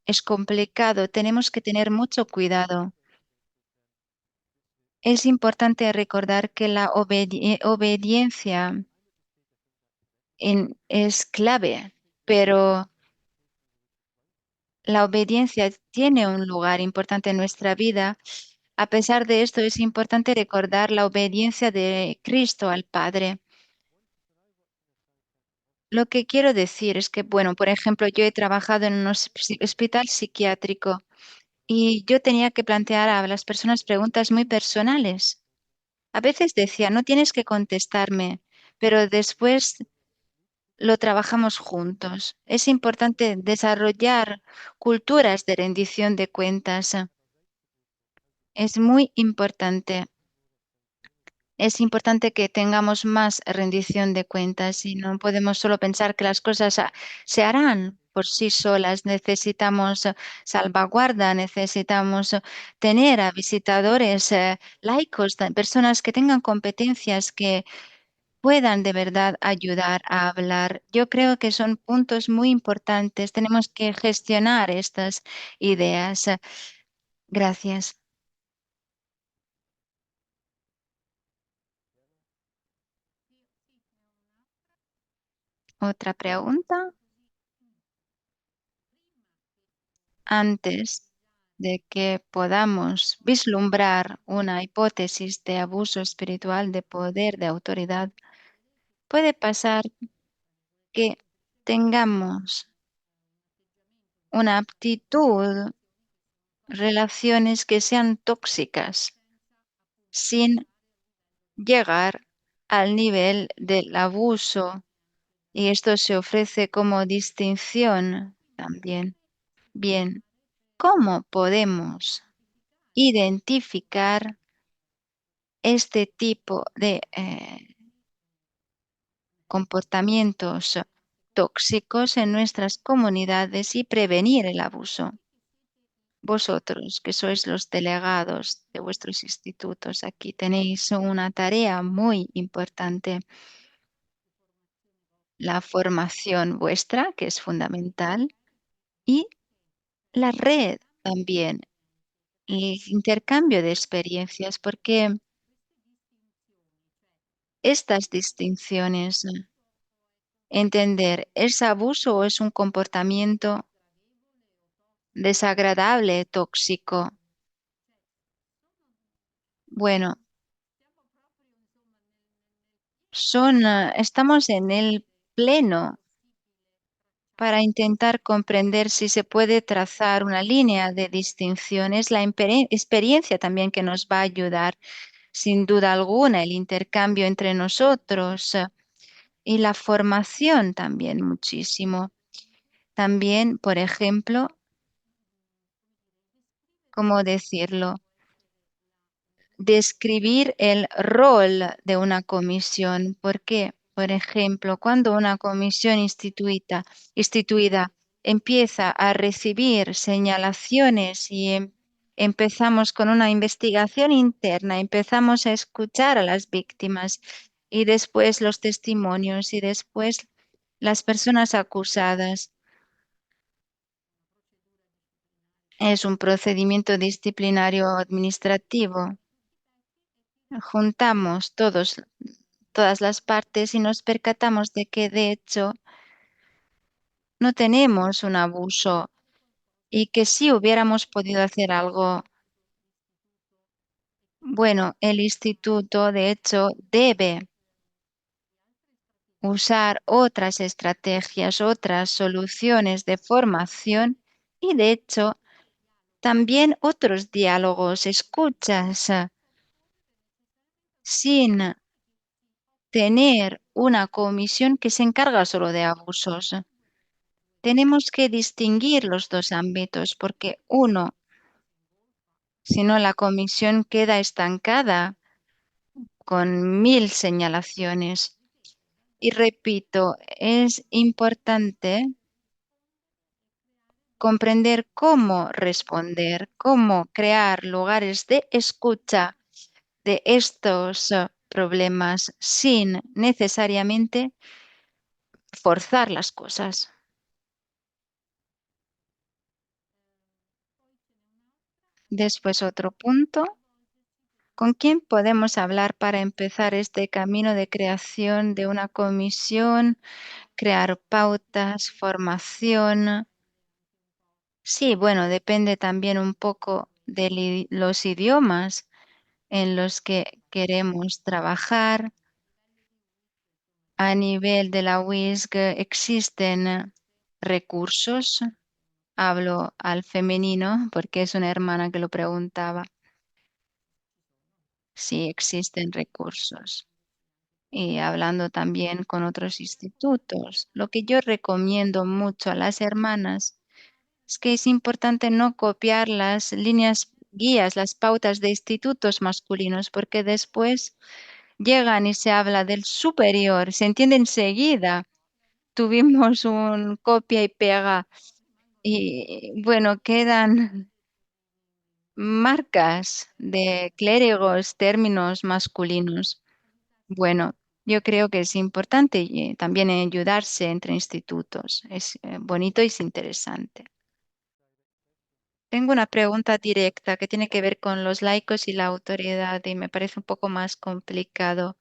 es complicado. Tenemos que tener mucho cuidado. Es importante recordar que la obediencia es clave, pero la obediencia tiene un lugar importante en nuestra vida. A pesar de esto, es importante recordar la obediencia de Cristo al Padre. Lo que quiero decir es que, bueno, por ejemplo, yo he trabajado en un hospital psiquiátrico y yo tenía que plantear a las personas preguntas muy personales. A veces decía, no tienes que contestarme, pero después lo trabajamos juntos. Es importante desarrollar culturas de rendición de cuentas. Es muy importante. Es importante que tengamos más rendición de cuentas y no podemos solo pensar que las cosas se harán por sí solas. Necesitamos salvaguarda, necesitamos tener a visitadores laicos, personas que tengan competencias que puedan de verdad ayudar a hablar. Yo creo que son puntos muy importantes. Tenemos que gestionar estas ideas. Gracias. ¿Otra pregunta? Antes de que podamos vislumbrar una hipótesis de abuso espiritual de poder, de autoridad, puede pasar que tengamos una aptitud, relaciones que sean tóxicas, sin llegar al nivel del abuso, y esto se ofrece como distinción también. Bien, ¿cómo podemos identificar este tipo de comportamientos tóxicos en nuestras comunidades y prevenir el abuso? Vosotros, que sois los delegados de vuestros institutos, aquí tenéis una tarea muy importante. La formación vuestra, que es fundamental, y la red también, el intercambio de experiencias, porque estas distinciones, entender, ¿es abuso o es un comportamiento desagradable, tóxico? Bueno, estamos en el pleno para intentar comprender si se puede trazar una línea de distinción. Es la experiencia también que nos va a ayudar, sin duda alguna, el intercambio entre nosotros y la formación también muchísimo. También, por ejemplo, ¿cómo decirlo? Describir el rol de una comisión. ¿Por qué? Por ejemplo, cuando una comisión instituida empieza a recibir señalaciones y empezamos con una investigación interna, empezamos a escuchar a las víctimas y después los testimonios y después las personas acusadas. Es un procedimiento disciplinario administrativo. Juntamos todas las partes y nos percatamos de que de hecho no tenemos un abuso y que si hubiéramos podido hacer algo, bueno, el instituto de hecho debe usar otras estrategias, otras soluciones de formación y de hecho también otros diálogos, escuchas sin tener una comisión que se encarga solo de abusos. Tenemos que distinguir los dos ámbitos porque uno, si no la comisión queda estancada con 1000 señalaciones. Y repito, es importante comprender cómo responder, cómo crear lugares de escucha de estos problemas sin necesariamente forzar las cosas. Después otro punto. ¿Con quién podemos hablar para empezar este camino de creación de una comisión, crear pautas, formación? Sí, bueno, depende también un poco de los idiomas en los que queremos trabajar. A nivel de la WISG existen recursos. Hablo al femenino porque es una hermana que lo preguntaba. Sí, existen recursos. Y hablando también con otros institutos. Lo que yo recomiendo mucho a las hermanas es que es importante no copiar las líneas guías, las pautas de institutos masculinos, porque después llegan y se habla del superior, se entiende enseguida. Tuvimos un copia y pega y bueno, quedan marcas de clérigos, términos masculinos. Bueno, yo creo que es importante también ayudarse entre institutos. Es bonito y es interesante. Tengo una pregunta directa que tiene que ver con los laicos y la autoridad y me parece un poco más complicado.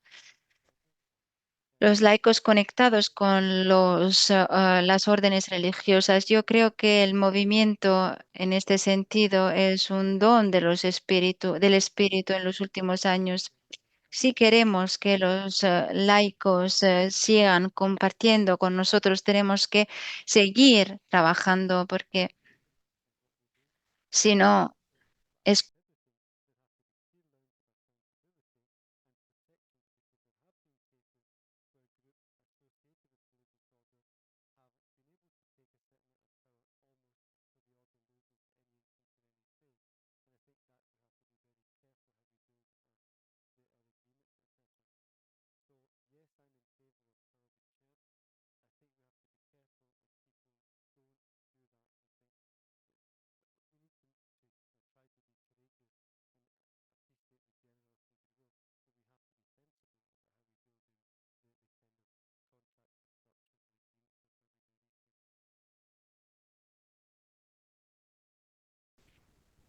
Los laicos conectados con las órdenes religiosas. Yo creo que el movimiento en este sentido es un don de del espíritu en los últimos años. Si queremos que los laicos sigan compartiendo con nosotros, tenemos que seguir trabajando porque si no, es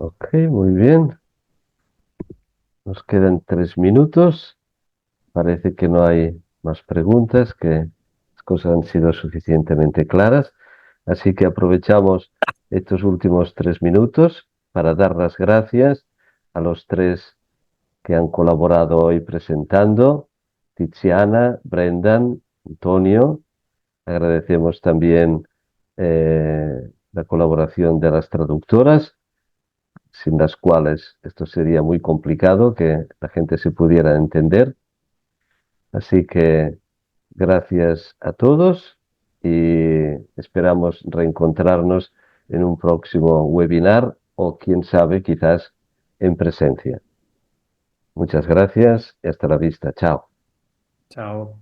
Ok, muy bien. Nos quedan 3 minutos. Parece que no hay más preguntas, que las cosas han sido suficientemente claras. Así que aprovechamos estos últimos 3 minutos para dar las gracias a los 3 que han colaborado hoy presentando, Tiziana, Brendan, Antonio. Agradecemos también la colaboración de las traductoras, sin las cuales esto sería muy complicado que la gente se pudiera entender. Así que gracias a todos y esperamos reencontrarnos en un próximo webinar o quién sabe, quizás en presencia. Muchas gracias y hasta la vista. Chao. Chao.